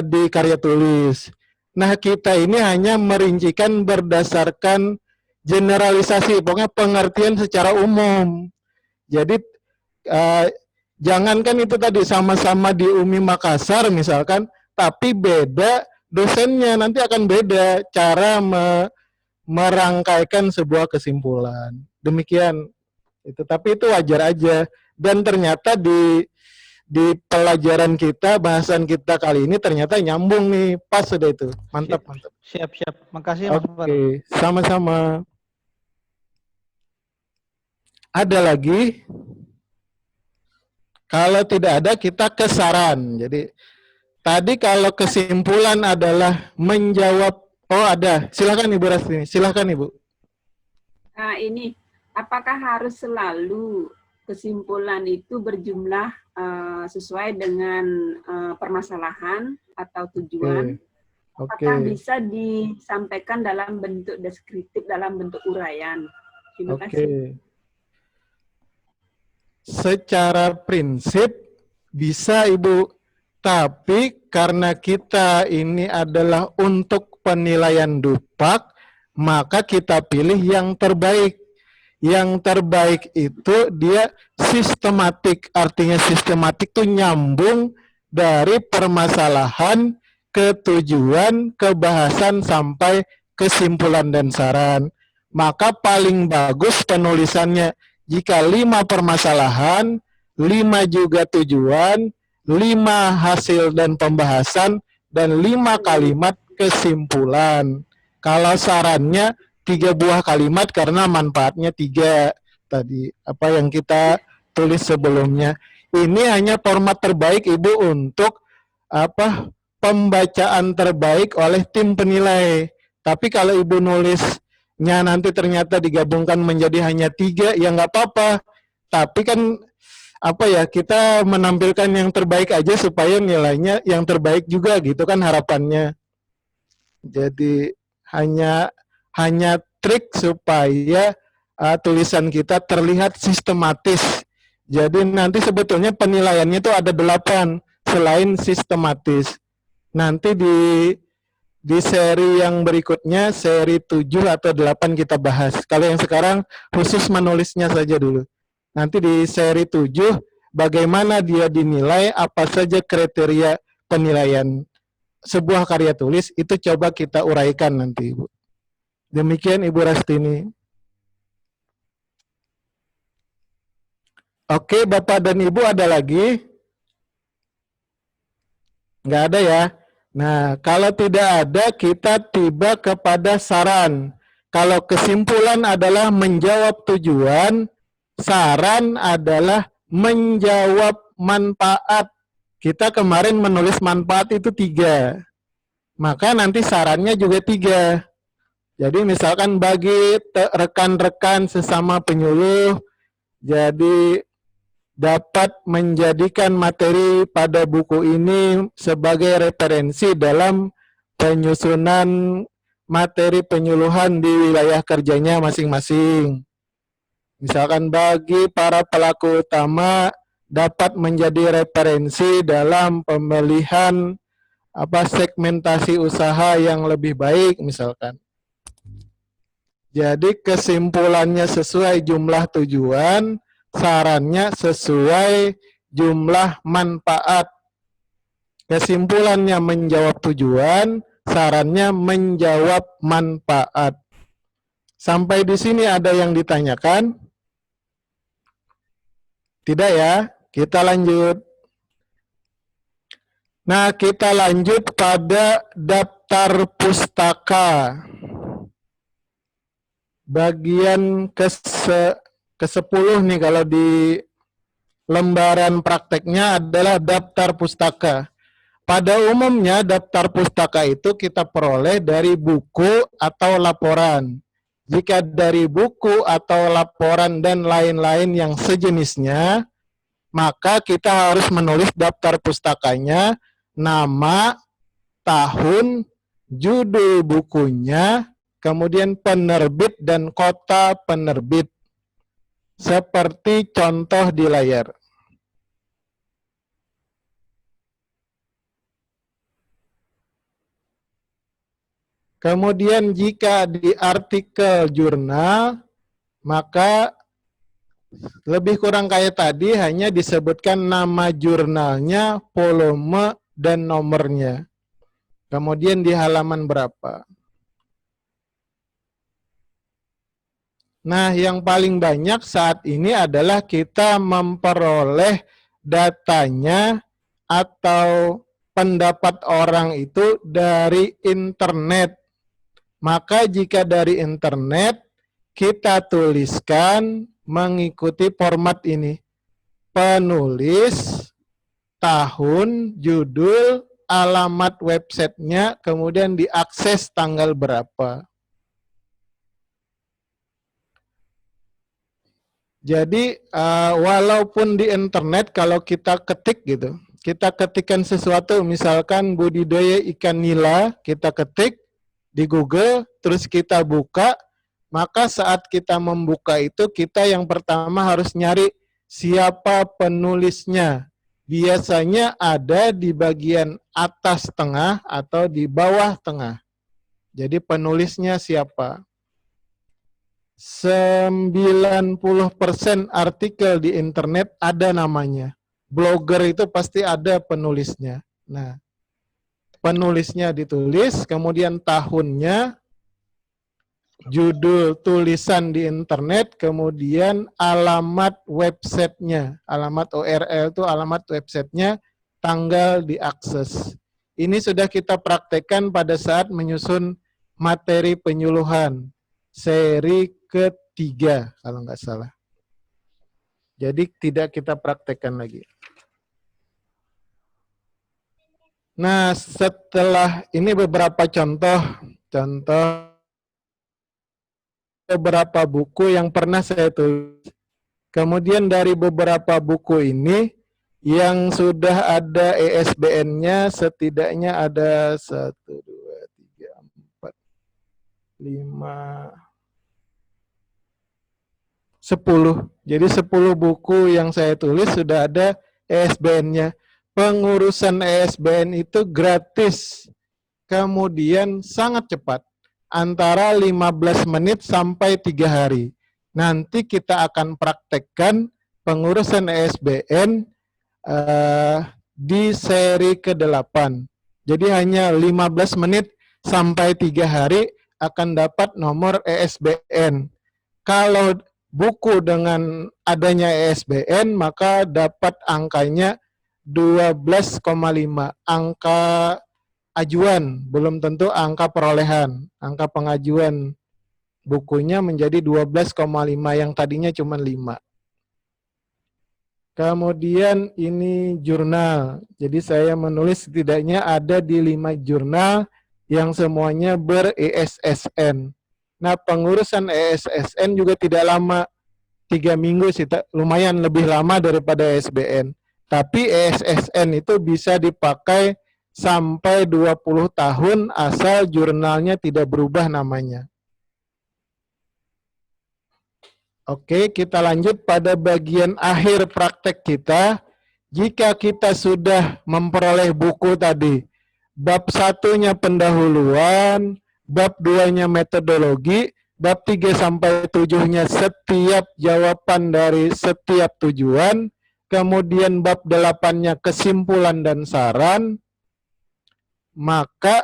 di karya tulis. Nah, kita ini hanya merincikan berdasarkan generalisasi, pokoknya pengertian secara umum. Jadi jangankan itu tadi sama-sama di UMI Makassar misalkan, tapi beda dosennya, nanti akan beda cara merangkaikan sebuah kesimpulan. Demikian itu, tapi itu wajar aja. Dan ternyata di pelajaran kita, bahasan kita kali ini ternyata nyambung nih, pas sudah itu. Mantap, mantap. Siap. Makasih Mas Par. Oke, sama-sama. Ada lagi? Kalau tidak ada, kita ke saran. Jadi tadi kalau kesimpulan adalah menjawab, oh ada, silakan Ibu Rastini, silakan Ibu. Nah ini, apakah harus selalu kesimpulan itu berjumlah sesuai dengan permasalahan atau tujuan? Apakah bisa disampaikan dalam bentuk deskriptif, dalam bentuk uraian? Terima kasih. Secara prinsip bisa Ibu, tapi karena kita ini adalah untuk penilaian DUPAK, maka kita pilih yang terbaik. Yang terbaik itu dia sistematik, artinya sistematik itu nyambung dari permasalahan ke tujuan, ke bahasan sampai kesimpulan dan saran. Maka paling bagus penulisannya jika 5 permasalahan, 5 juga tujuan, 5 hasil dan pembahasan, dan 5 kalimat kesimpulan. Kalau sarannya 3 buah kalimat karena manfaatnya 3 tadi, apa yang kita tulis sebelumnya. Ini hanya format terbaik Ibu untuk apa pembacaan terbaik oleh tim penilai. Tapi kalau Ibu nulisnya nanti ternyata digabungkan menjadi hanya 3, ya nggak apa-apa. Tapi kan apa ya, kita menampilkan yang terbaik aja supaya nilainya yang terbaik juga gitu kan harapannya. Jadi hanya trik supaya tulisan kita terlihat sistematis. Jadi nanti sebetulnya penilaiannya itu ada 8 selain sistematis. Nanti di seri yang berikutnya, seri 7 atau 8 kita bahas. Kalau yang sekarang khusus menulisnya saja dulu. Nanti di seri 7 bagaimana dia dinilai, apa saja kriteria penilaian sebuah karya tulis, itu coba kita uraikan nanti Ibu. Demikian Ibu Rastini. Oke, Bapak dan Ibu ada lagi? Nggak ada ya? Nah, kalau tidak ada, kita tiba kepada saran. Kalau kesimpulan adalah menjawab tujuan, saran adalah menjawab manfaat. Kita kemarin menulis manfaat itu 3. Maka nanti sarannya juga 3. Jadi misalkan bagi rekan-rekan sesama penyuluh, jadi dapat menjadikan materi pada buku ini sebagai referensi dalam penyusunan materi penyuluhan di wilayah kerjanya masing-masing. Misalkan bagi para pelaku utama dapat menjadi referensi dalam pemilihan segmentasi usaha yang lebih baik misalkan. Jadi kesimpulannya sesuai jumlah tujuan, sarannya sesuai jumlah manfaat. Kesimpulannya menjawab tujuan, sarannya menjawab manfaat. Sampai di sini ada yang ditanyakan? Tidak ya? Kita lanjut. Nah, kita lanjut pada daftar pustaka. Bagian ke-10 nih kalau di lembaran prakteknya adalah daftar pustaka. Pada umumnya daftar pustaka itu kita peroleh dari buku atau laporan. Jika dari buku atau laporan dan lain-lain yang sejenisnya, maka kita harus menulis daftar pustakanya, nama, tahun, judul bukunya, kemudian penerbit dan kota penerbit. Seperti contoh di layar. Kemudian jika di artikel jurnal, maka lebih kurang kayak tadi, hanya disebutkan nama jurnalnya, volume, dan nomornya. Kemudian di halaman berapa. Nah, yang paling banyak saat ini adalah kita memperoleh datanya atau pendapat orang itu dari internet. Maka jika dari internet, kita tuliskan mengikuti format ini. Penulis, tahun, judul, alamat websitenya, kemudian diakses tanggal berapa. Jadi, walaupun di internet, kalau kita ketik gitu, kita ketikkan sesuatu, misalkan budidaya ikan nila, kita ketik, di Google, terus kita buka, maka saat kita membuka itu, kita yang pertama harus nyari siapa penulisnya. Biasanya ada di bagian atas tengah atau di bawah tengah. Jadi penulisnya siapa? 90% artikel di internet ada namanya. Blogger itu pasti ada penulisnya. Nah, penulisnya ditulis, kemudian tahunnya, judul tulisan di internet, kemudian alamat websitenya. Alamat URL itu alamat websitenya, tanggal diakses. Ini sudah kita praktekkan pada saat menyusun materi penyuluhan. Seri ketiga, kalau nggak salah. Jadi tidak kita praktekkan lagi. Nah, setelah ini beberapa contoh beberapa buku yang pernah saya tulis. Kemudian dari beberapa buku ini yang sudah ada ISBN-nya setidaknya ada 1, 2, 3, 4, 5, 10. Jadi 10 buku yang saya tulis sudah ada ISBN-nya. Pengurusan ISBN itu gratis, kemudian sangat cepat, antara 15 menit sampai 3 hari. Nanti kita akan praktekkan pengurusan ISBN di seri ke-8. Jadi hanya 15 menit sampai 3 hari akan dapat nomor ISBN. Kalau buku dengan adanya ISBN, maka dapat angkanya 12,5, angka ajuan, belum tentu angka perolehan. Angka pengajuan bukunya menjadi 12,5, yang tadinya cuma 5. Kemudian ini jurnal. Jadi saya menulis setidaknya ada di 5 jurnal yang semuanya ber-ISSN. Nah, pengurusan ISSN juga tidak lama, 3 minggu sih, lumayan lebih lama daripada ISBN. Tapi ISSN itu bisa dipakai sampai 20 tahun asal jurnalnya tidak berubah namanya. Oke, kita lanjut pada bagian akhir praktek kita. Jika kita sudah memperoleh buku tadi, bab 1-nya pendahuluan, bab 2-nya metodologi, bab 3 sampai 7-nya setiap jawaban dari setiap tujuan, kemudian bab 8-nya kesimpulan dan saran, maka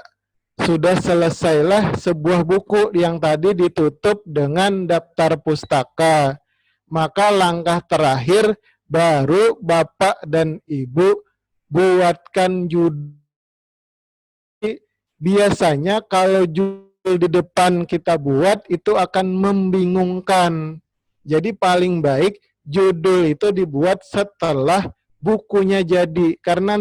sudah selesailah sebuah buku yang tadi ditutup dengan daftar pustaka. Maka langkah terakhir baru Bapak dan Ibu buatkan judul. Biasanya kalau judul di depan kita buat itu akan membingungkan. Jadi paling baik judul itu dibuat setelah bukunya jadi, karena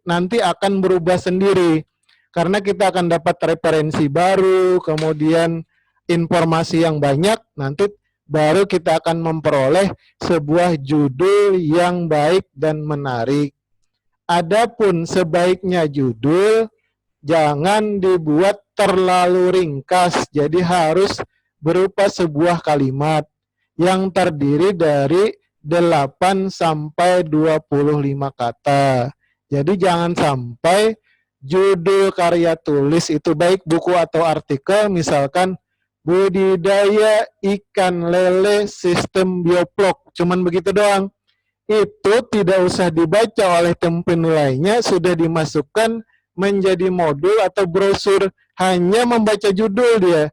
nanti akan berubah sendiri. Karena kita akan dapat referensi baru, kemudian informasi yang banyak, nanti baru kita akan memperoleh sebuah judul yang baik dan menarik. Adapun sebaiknya judul, jangan dibuat terlalu ringkas, jadi harus berupa sebuah kalimat yang terdiri dari 8 sampai 25 kata. Jadi jangan sampai judul karya tulis itu baik buku atau artikel, misalkan budidaya ikan lele sistem bioplok, cuman begitu doang. Itu tidak usah dibaca oleh tim penilainya, sudah dimasukkan menjadi modul atau brosur, hanya membaca judul dia.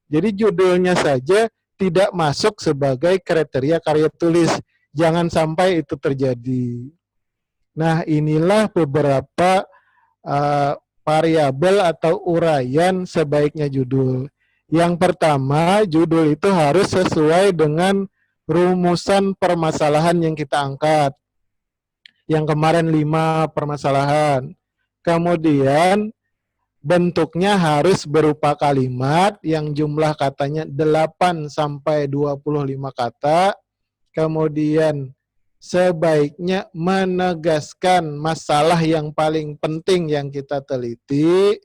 Jadi judulnya saja tidak masuk sebagai kriteria karya tulis. Jangan sampai itu terjadi. Nah, inilah beberapa variabel atau uraian sebaiknya judul. Yang pertama, judul itu harus sesuai dengan rumusan permasalahan yang kita angkat. Yang kemarin 5 permasalahan. Kemudian bentuknya harus berupa kalimat yang jumlah katanya 8 sampai 25 kata. Kemudian sebaiknya menegaskan masalah yang paling penting yang kita teliti.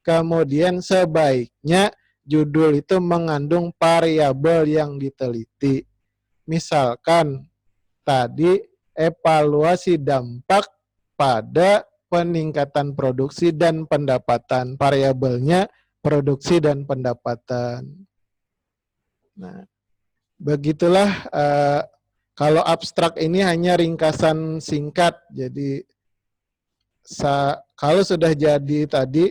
Kemudian sebaiknya judul itu mengandung variabel yang diteliti. Misalkan tadi evaluasi dampak pada peningkatan produksi dan pendapatan. Variabelnya produksi dan pendapatan. Nah, begitulah. Kalau abstrak ini hanya ringkasan singkat, jadi kalau sudah jadi tadi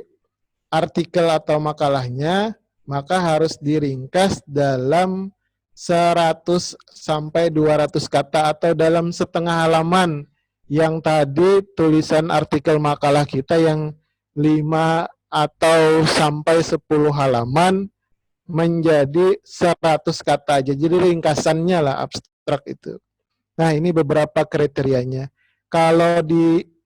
artikel atau makalahnya, maka harus diringkas dalam 100 sampai 200 kata atau dalam setengah halaman. Yang tadi tulisan artikel makalah kita yang 5 atau sampai 10 halaman menjadi 100 kata aja. Jadi ringkasannya lah abstrak itu. Nah, ini beberapa kriterianya. Kalau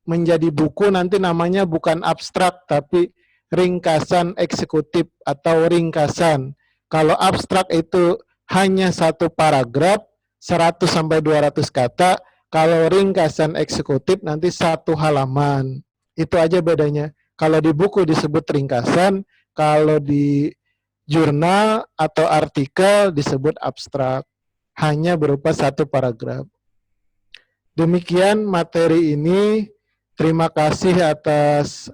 menjadi buku nanti namanya bukan abstrak tapi ringkasan eksekutif atau ringkasan. Kalau abstrak itu hanya 1 paragraf 100 sampai 200 kata, kalau ringkasan eksekutif nanti 1 halaman. Itu aja bedanya. Kalau di buku disebut ringkasan, kalau di jurnal atau artikel disebut abstrak, hanya berupa 1 paragraf. Demikian materi ini. Terima kasih atas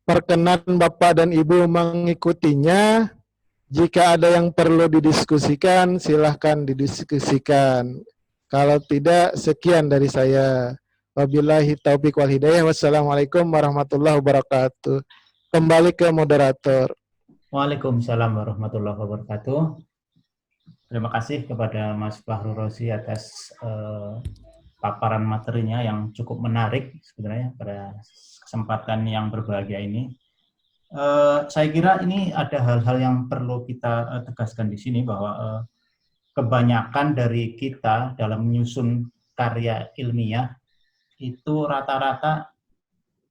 perkenan Bapak dan Ibu mengikutinya. Jika ada yang perlu didiskusikan, silahkan didiskusikan. Kalau tidak, sekian dari saya. Wabillahi taufiq wal hidayah. Wassalamualaikum warahmatullahi wabarakatuh. Kembali ke moderator. Waalaikumsalam warahmatullahi wabarakatuh. Terima kasih kepada Mas Fahrul Rozi atas paparan materinya yang cukup menarik sebenarnya pada kesempatan yang berbahagia ini. Saya kira ini ada hal-hal yang perlu kita tegaskan di sini bahwa kebanyakan dari kita dalam menyusun karya ilmiah itu rata-rata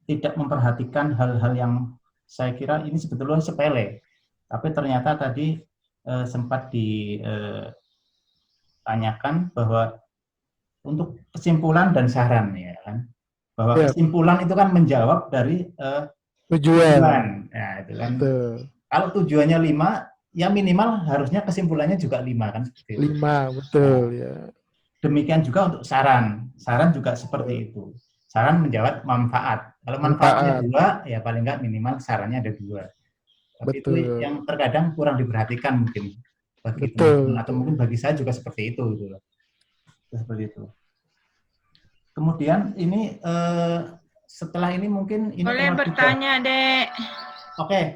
tidak memperhatikan hal-hal yang saya kira ini sebetulnya sepele. Tapi ternyata tadi sempat ditanyakan bahwa untuk kesimpulan dan saran, ya kan, bahwa kesimpulan itu kan menjawab dari tujuan. Nah, itu kan. Kalau tujuannya 5, ya minimal harusnya kesimpulannya juga 5 kan seperti itu. 5, betul ya. Demikian juga untuk saran. Saran juga seperti itu. Saran menjawab manfaat. Kalau manfaatnya 2, ya paling enggak minimal sarannya ada 2. Tapi itu yang terkadang kurang diperhatikan mungkin bagi teman-teman, atau mungkin bagi saya juga seperti itu gitu loh. Seperti itu. Kemudian ini setelah ini mungkin ini boleh bertanya, Dek. Oke.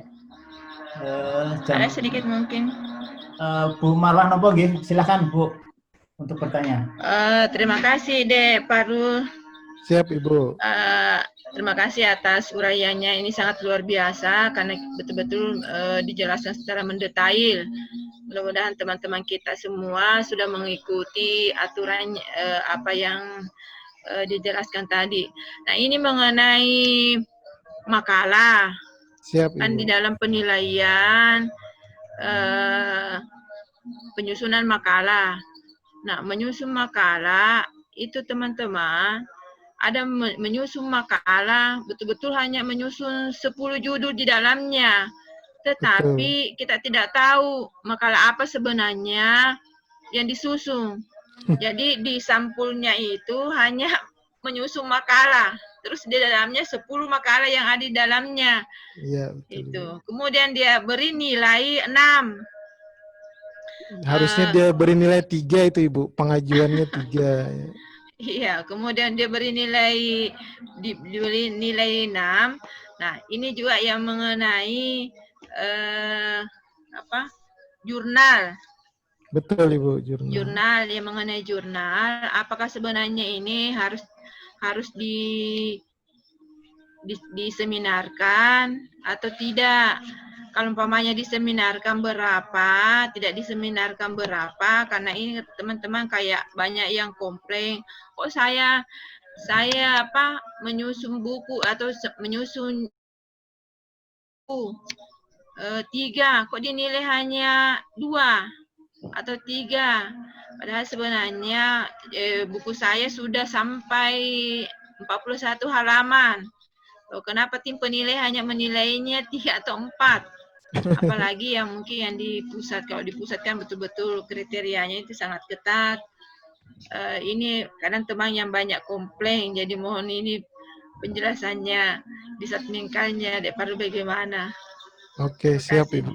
Ada sedikit mungkin. Bu Marwah Nopo, silakan Bu untuk bertanya. Terima kasih, Dek Parul. Siap, Ibu. Terima kasih atas uraiannya, ini sangat luar biasa karena betul-betul dijelaskan secara mendetail. Mudah-mudahan teman-teman kita semua sudah mengikuti aturan apa yang dijelaskan tadi. Nah, ini mengenai makalah. Siap, kan Ibu. di dalam penilaian penyusunan makalah. Nah, menyusun makalah itu teman-teman ada menyusun makalah betul-betul hanya menyusun 10 judul di dalamnya. Tetapi kita tidak tahu makalah apa sebenarnya yang disusun. Jadi di sampulnya itu hanya menyusun makalah. Terus di dalamnya 10 makalah yang ada di dalamnya. Iya, itu. Kemudian dia beri nilai 6. Harusnya dia beri nilai 3 itu, Ibu. Pengajuannya 3. Iya, kemudian dia beri nilai diberi nilai 6. Nah, ini juga yang mengenai jurnal. Betul, Ibu, jurnal. Jurnal, yang mengenai jurnal, apakah sebenarnya ini harus diseminarkan atau tidak? Kalau umpamanya diseminarkan berapa, tidak diseminarkan berapa, karena ini teman-teman kayak banyak yang komplain, kok saya menyusun buku atau menyusun buku 3, kok dinilai hanya 2 atau 3. Padahal sebenarnya buku saya sudah sampai 41 halaman. Loh, kenapa tim penilai hanya menilainya 3 atau 4? Apalagi yang mungkin yang di pusat. Kalau di pusat kan betul-betul kriterianya itu sangat ketat. Ini kadang teman yang banyak komplain, jadi mohon ini penjelasannya bisa meningkalnya, Dek Parul bagaimana? Oke, siap Ibu.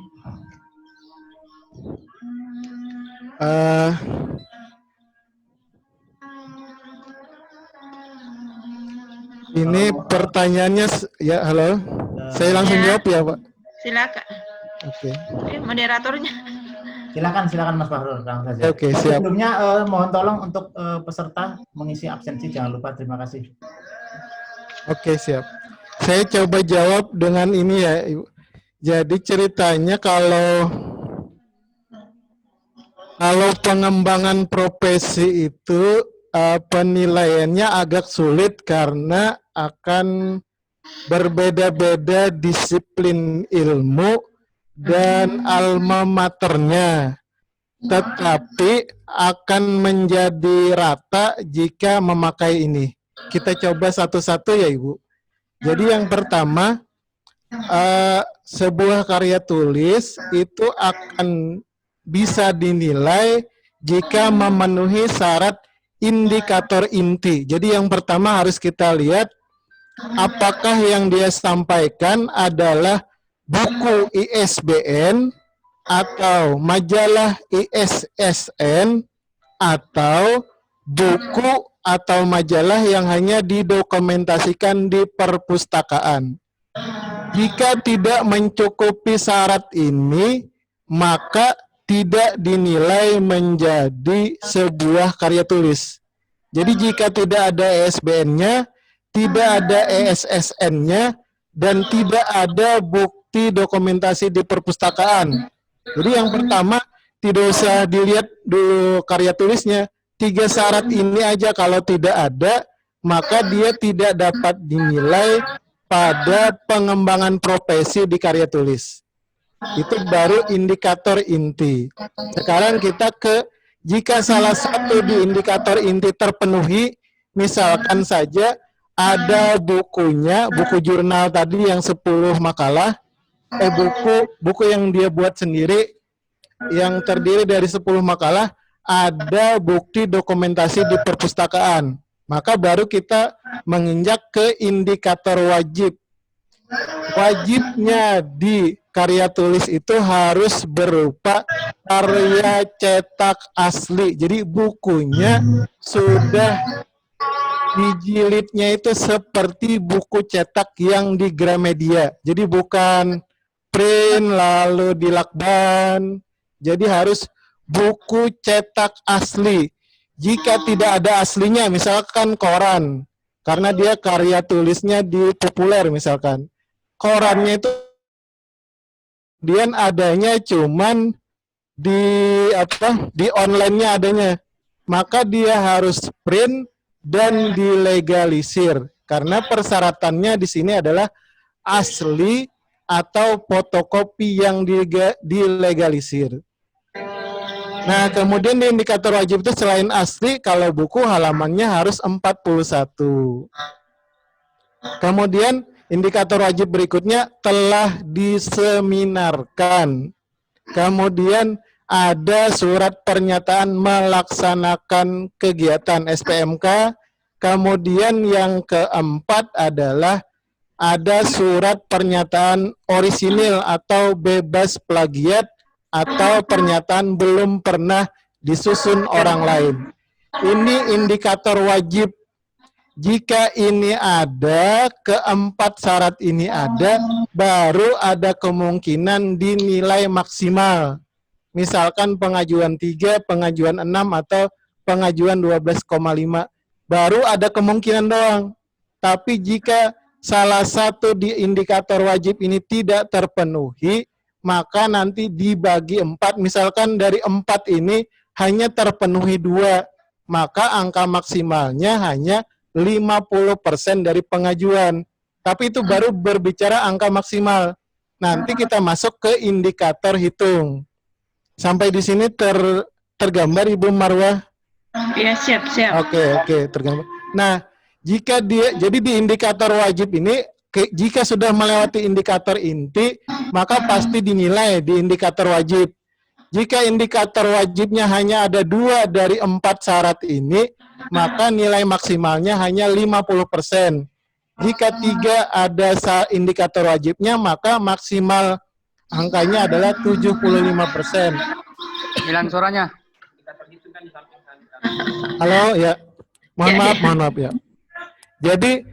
Ini pertanyaannya, ya halo, saya langsung jawab ya Pak. Silakan. Oke. Moderatornya. Silakan Mas Fahrul, langsung saja. Oke, siap. Sebelumnya mohon tolong untuk peserta mengisi absensi, jangan lupa. Terima kasih. Oke, siap. Saya coba jawab dengan ini ya, Ibu. Jadi ceritanya kalau pengembangan profesi itu penilaiannya agak sulit karena akan berbeda-beda disiplin ilmu dan alma maternya, tetapi akan menjadi rata jika memakai ini. Kita coba satu-satu ya Ibu. Jadi yang pertama, sebuah karya tulis itu akan bisa dinilai jika memenuhi syarat indikator inti. Jadi yang pertama harus kita lihat apakah yang dia sampaikan adalah buku ISBN atau majalah ISSN atau buku atau majalah yang hanya didokumentasikan di perpustakaan. Jika tidak mencukupi syarat ini, maka tidak dinilai menjadi sebuah karya tulis. Jadi jika tidak ada ISBN-nya, tidak ada ISSN-nya, dan tidak ada bukti dokumentasi di perpustakaan. Jadi yang pertama, tidak usah dilihat dulu karya tulisnya. 3 syarat ini aja kalau tidak ada, maka dia tidak dapat dinilai pada pengembangan profesi di karya tulis. Itu baru indikator inti. Sekarang kita jika salah satu di indikator inti terpenuhi, misalkan saja ada bukunya, buku jurnal tadi yang 10 makalah, buku yang dia buat sendiri, yang terdiri dari 10 makalah, ada bukti dokumentasi di perpustakaan. Maka baru kita menginjak ke indikator wajib. Wajibnya di karya tulis itu harus berupa karya cetak asli. Jadi bukunya sudah dijilidnya itu seperti buku cetak yang di Gramedia. Jadi bukan print lalu dilakban. Jadi harus buku cetak asli. Jika tidak ada aslinya, misalkan koran, karena dia karya tulisnya di populer misalkan. Korannya itu kemudian adanya cuman di di online-nya adanya. Maka dia harus print dan dilegalisir. Karena persyaratannya di sini adalah asli atau fotokopi yang dilegalisir. Nah, kemudian di indikator wajib itu selain asli, kalau buku halamannya harus 41. Kemudian indikator wajib berikutnya telah diseminarkan. Kemudian ada surat pernyataan melaksanakan kegiatan SPMK. Kemudian yang keempat adalah ada surat pernyataan orisinil atau bebas plagiat atau pernyataan belum pernah disusun orang lain. Ini indikator wajib. Jika ini ada, keempat syarat ini ada, baru ada kemungkinan dinilai maksimal. Misalkan pengajuan 3, pengajuan 6, atau pengajuan 12,5. Baru ada kemungkinan doang. Tapi jika salah satu di indikator wajib ini tidak terpenuhi, maka nanti dibagi 4, misalkan dari 4 ini hanya terpenuhi 2, maka angka maksimalnya hanya 50% dari pengajuan. Tapi itu baru berbicara angka maksimal. Nanti kita masuk ke indikator hitung. Sampai di sini tergambar Ibu Marwah? Ya, siap. Oke, tergambar. Nah, jika jadi di indikator wajib ini, jika sudah melewati indikator inti, maka pasti dinilai di indikator wajib. Jika indikator wajibnya hanya ada 2 dari 4 syarat ini, maka nilai maksimalnya hanya 50%. Jika 3 ada indikator wajibnya, maka maksimal angkanya adalah 75%. Hilang suaranya. Halo, ya. Mohon maaf ya. Jadi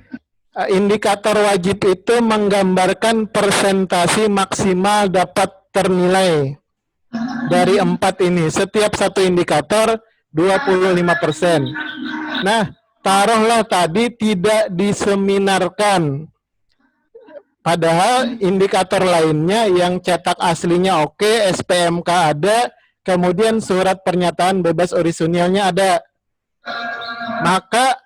indikator wajib itu menggambarkan persentase maksimal dapat ternilai dari 4 ini. Setiap satu indikator 25%. Nah, taruhlah tadi tidak diseminarkan. Padahal indikator lainnya yang cetak aslinya oke, SPMK ada, kemudian surat pernyataan bebas orisinilnya ada. Maka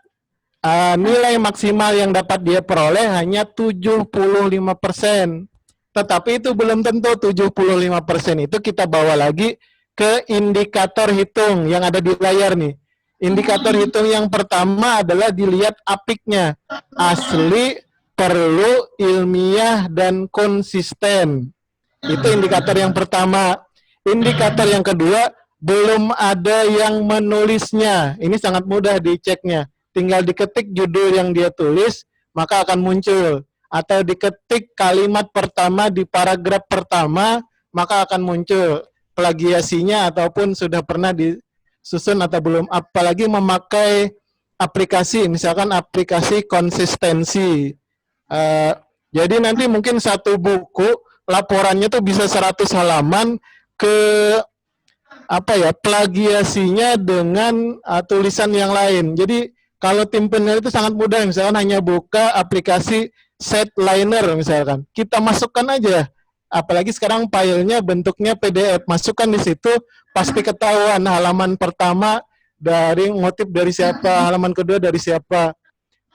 nilai maksimal yang dapat dia peroleh hanya 75%. Tetapi itu belum tentu 75% itu kita bawa lagi ke indikator hitung yang ada di layar nih. Indikator hitung yang pertama adalah dilihat apiknya. Asli, perlu, ilmiah, dan konsisten. Itu indikator yang pertama. Indikator yang kedua, belum ada yang menulisnya. Ini sangat mudah diceknya. Tinggal diketik judul yang dia tulis, maka akan muncul. Atau diketik kalimat pertama di paragraf pertama, maka akan muncul plagiasinya ataupun sudah pernah disusun atau belum. Apalagi memakai aplikasi, misalkan aplikasi konsistensi. Jadi nanti mungkin satu buku, laporannya tuh bisa 100 halaman ke plagiasinya dengan tulisan yang lain. Jadi kalau tim penilai itu sangat mudah, misalkan hanya buka aplikasi Setliner misalkan, kita masukkan aja. Apalagi sekarang filenya bentuknya PDF, masukkan di situ, pasti ketahuan halaman pertama dari motif dari siapa, halaman kedua dari siapa.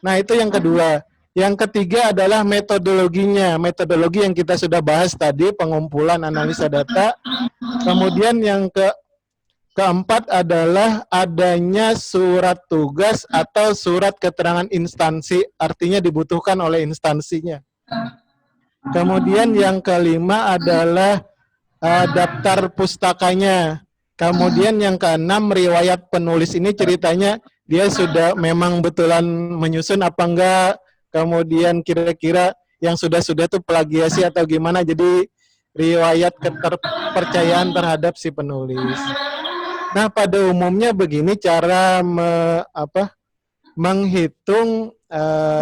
Nah, itu yang kedua. Yang ketiga adalah metodologinya, metodologi yang kita sudah bahas tadi, pengumpulan analisa data. Kemudian yang keempat adalah adanya surat tugas atau surat keterangan instansi, artinya dibutuhkan oleh instansinya. Kemudian yang kelima adalah daftar pustakanya. Kemudian yang keenam, riwayat penulis ini ceritanya dia sudah memang betulan menyusun apa enggak, kemudian kira-kira yang sudah-sudah tuh plagiasi atau gimana, jadi riwayat keterpercayaan terhadap si penulis. Nah, pada umumnya begini cara menghitung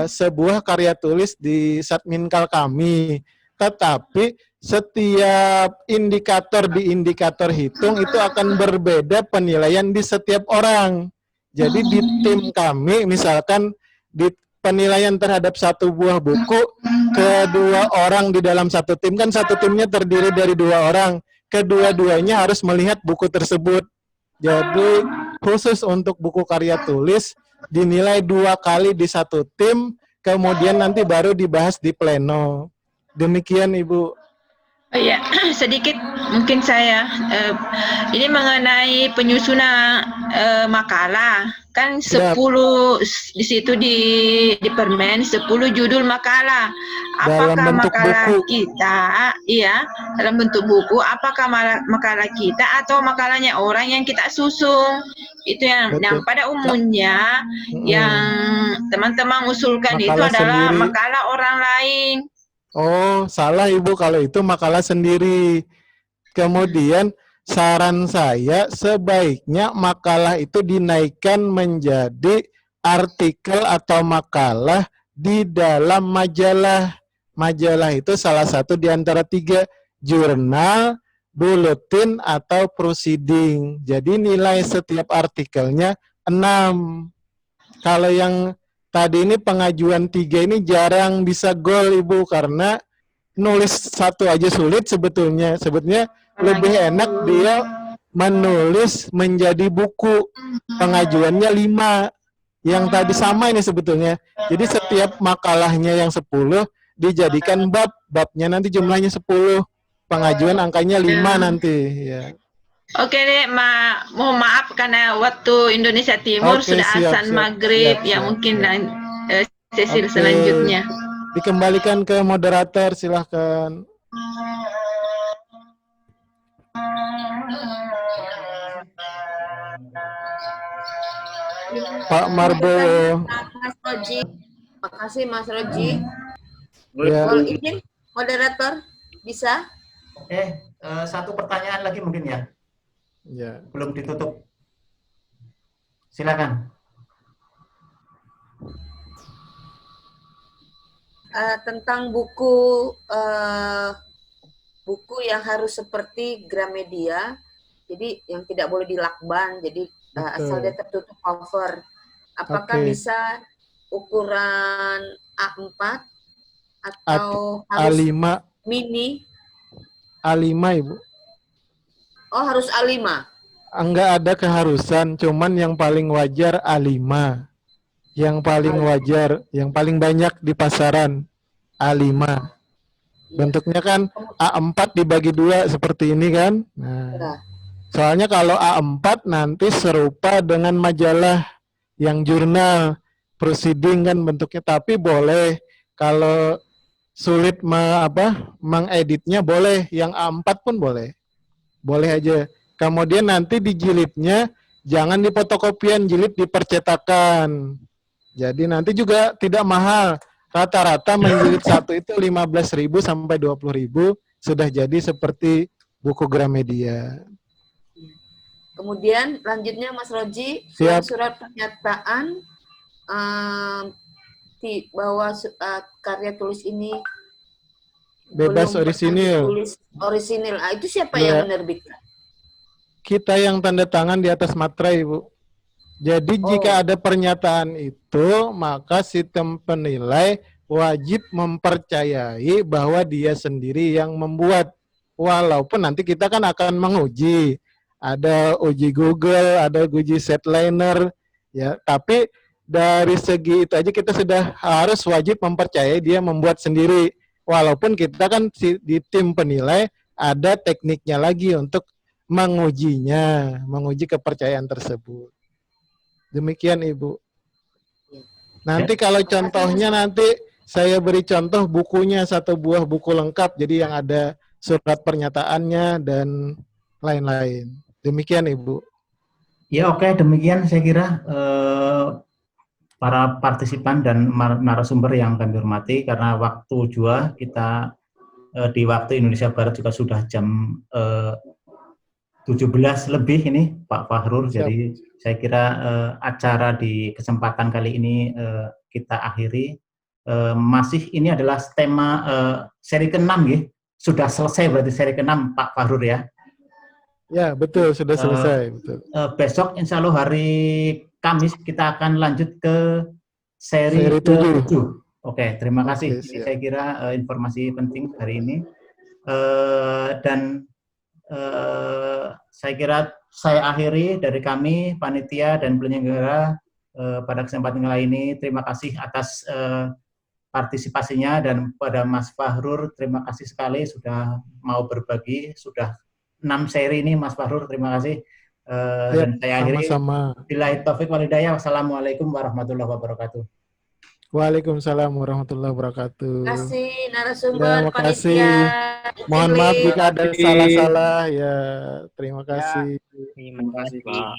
sebuah karya tulis di Satminkal kami. Tetapi setiap indikator di indikator hitung itu akan berbeda penilaian di setiap orang. Jadi di tim kami, misalkan di penilaian terhadap satu buah buku, kedua orang di dalam satu tim, kan satu timnya terdiri dari 2 orang, kedua-duanya harus melihat buku tersebut. Jadi khusus untuk buku karya tulis dinilai 2 kali di satu tim, kemudian nanti baru dibahas di pleno. Demikian Ibu. Oh ya, sedikit mungkin saya ini mengenai penyusunan makalah. Kan 10 di situ di permen 10 judul makalah. Apakah makalah buku kita dalam bentuk buku, apakah makalah kita atau makalahnya orang yang kita susun? Itu yang pada umumnya yang teman-teman usulkan makalah itu adalah sendiri. Makalah orang lain. Oh, salah Ibu, kalau itu makalah sendiri. Kemudian saran saya sebaiknya makalah itu dinaikkan menjadi artikel atau makalah di dalam majalah. Majalah itu salah satu di antara 3, jurnal, buletin, atau proceeding. Jadi nilai setiap artikelnya 6. Kalau yang tadi ini pengajuan 3 ini jarang bisa gol Ibu, karena nulis satu aja sulit sebetulnya. Sebetulnya lebih enak dia menulis menjadi buku. Pengajuannya 5. Yang tadi sama ini sebetulnya. Jadi setiap makalahnya yang 10 dijadikan bab. Babnya nanti jumlahnya 10. Pengajuan angkanya 5 nanti. Ya. Oke deh, mohon maaf karena waktu Indonesia Timur sudah azan maghrib, mungkin sesi selanjutnya. Dikembalikan ke moderator, silahkan. Pak Marbo. Mas Roji. Makasih Mas Roji. Ya. Kalau izin, moderator bisa? Satu pertanyaan lagi mungkin ya. Ya. Belum ditutup. Silakan. Tentang buku yang harus seperti Gramedia, jadi yang tidak boleh dilakban, jadi asal dia tertutup cover. Apakah bisa ukuran A4 atau harus A5 mini? A5 Ibu. Oh, harus A5? Enggak ada keharusan, cuman yang paling wajar A5. Yang paling wajar, yang paling banyak di pasaran A5. Bentuknya kan A4 dibagi 2 seperti ini kan. Nah, soalnya kalau A4 nanti serupa dengan majalah yang jurnal, proceeding kan bentuknya, tapi boleh kalau sulit mengeditnya boleh, yang A4 pun boleh. Boleh aja. Kemudian nanti dijilidnya jangan di fotokopian, jilid dipercetakan. Jadi nanti juga tidak mahal. Rata-rata menjilid satu itu 15.000 sampai 20.000 sudah jadi seperti buku Gramedia. Kemudian lanjutnya Mas Roji, surat pernyataan bahwa karya tulis ini bebas orisinil. Orisinil. Itu siapa yang menerbitkan? Kita yang tanda tangan di atas materai, Ibu. Jadi jika ada pernyataan itu, maka sistem penilai wajib mempercayai bahwa dia sendiri yang membuat. Walaupun nanti kita kan akan menguji. Ada uji Google, ada uji Setliner, ya. Tapi dari segi itu aja kita sudah harus wajib mempercayai dia membuat sendiri. Walaupun kita kan di tim penilai ada tekniknya lagi untuk mengujinya, menguji kepercayaan tersebut. Demikian Ibu. Nanti kalau contohnya nanti saya beri contoh bukunya, satu buah buku lengkap, jadi yang ada surat pernyataannya dan lain-lain. Demikian Ibu. Ya oke, demikian saya kira para partisipan dan narasumber yang kami hormati, karena waktu juga kita di waktu Indonesia Barat juga sudah jam 17 lebih ini Pak Fahrur. Siap. Jadi saya kira acara di kesempatan kali ini kita akhiri. Masih ini adalah tema seri ke-6 ya. Sudah selesai berarti seri ke-6 Pak Fahrur ya. Ya, betul, sudah selesai. Betul. Besok insya Allah hari Kamis kita akan lanjut ke seri ke-7. Oke, terima kasih. Ini saya kira informasi penting hari ini. Dan saya kira saya akhiri dari kami, panitia dan penyelenggara pada kesempatan kali ini. Terima kasih atas partisipasinya, dan pada Mas Fahrur, terima kasih sekali sudah mau berbagi. Sudah 6 seri ini Mas Fahrur, terima kasih. Dan saya akhiri. Billahi taufik wal hidayah. Wassalamualaikum warahmatullahi wabarakatuh. Waalaikumsalam warahmatullahi wabarakatuh. Terima kasih narasumber, terima kasih. Mohon maaf jika ada salah-salah ya. Terima kasih. Terima kasih Pak.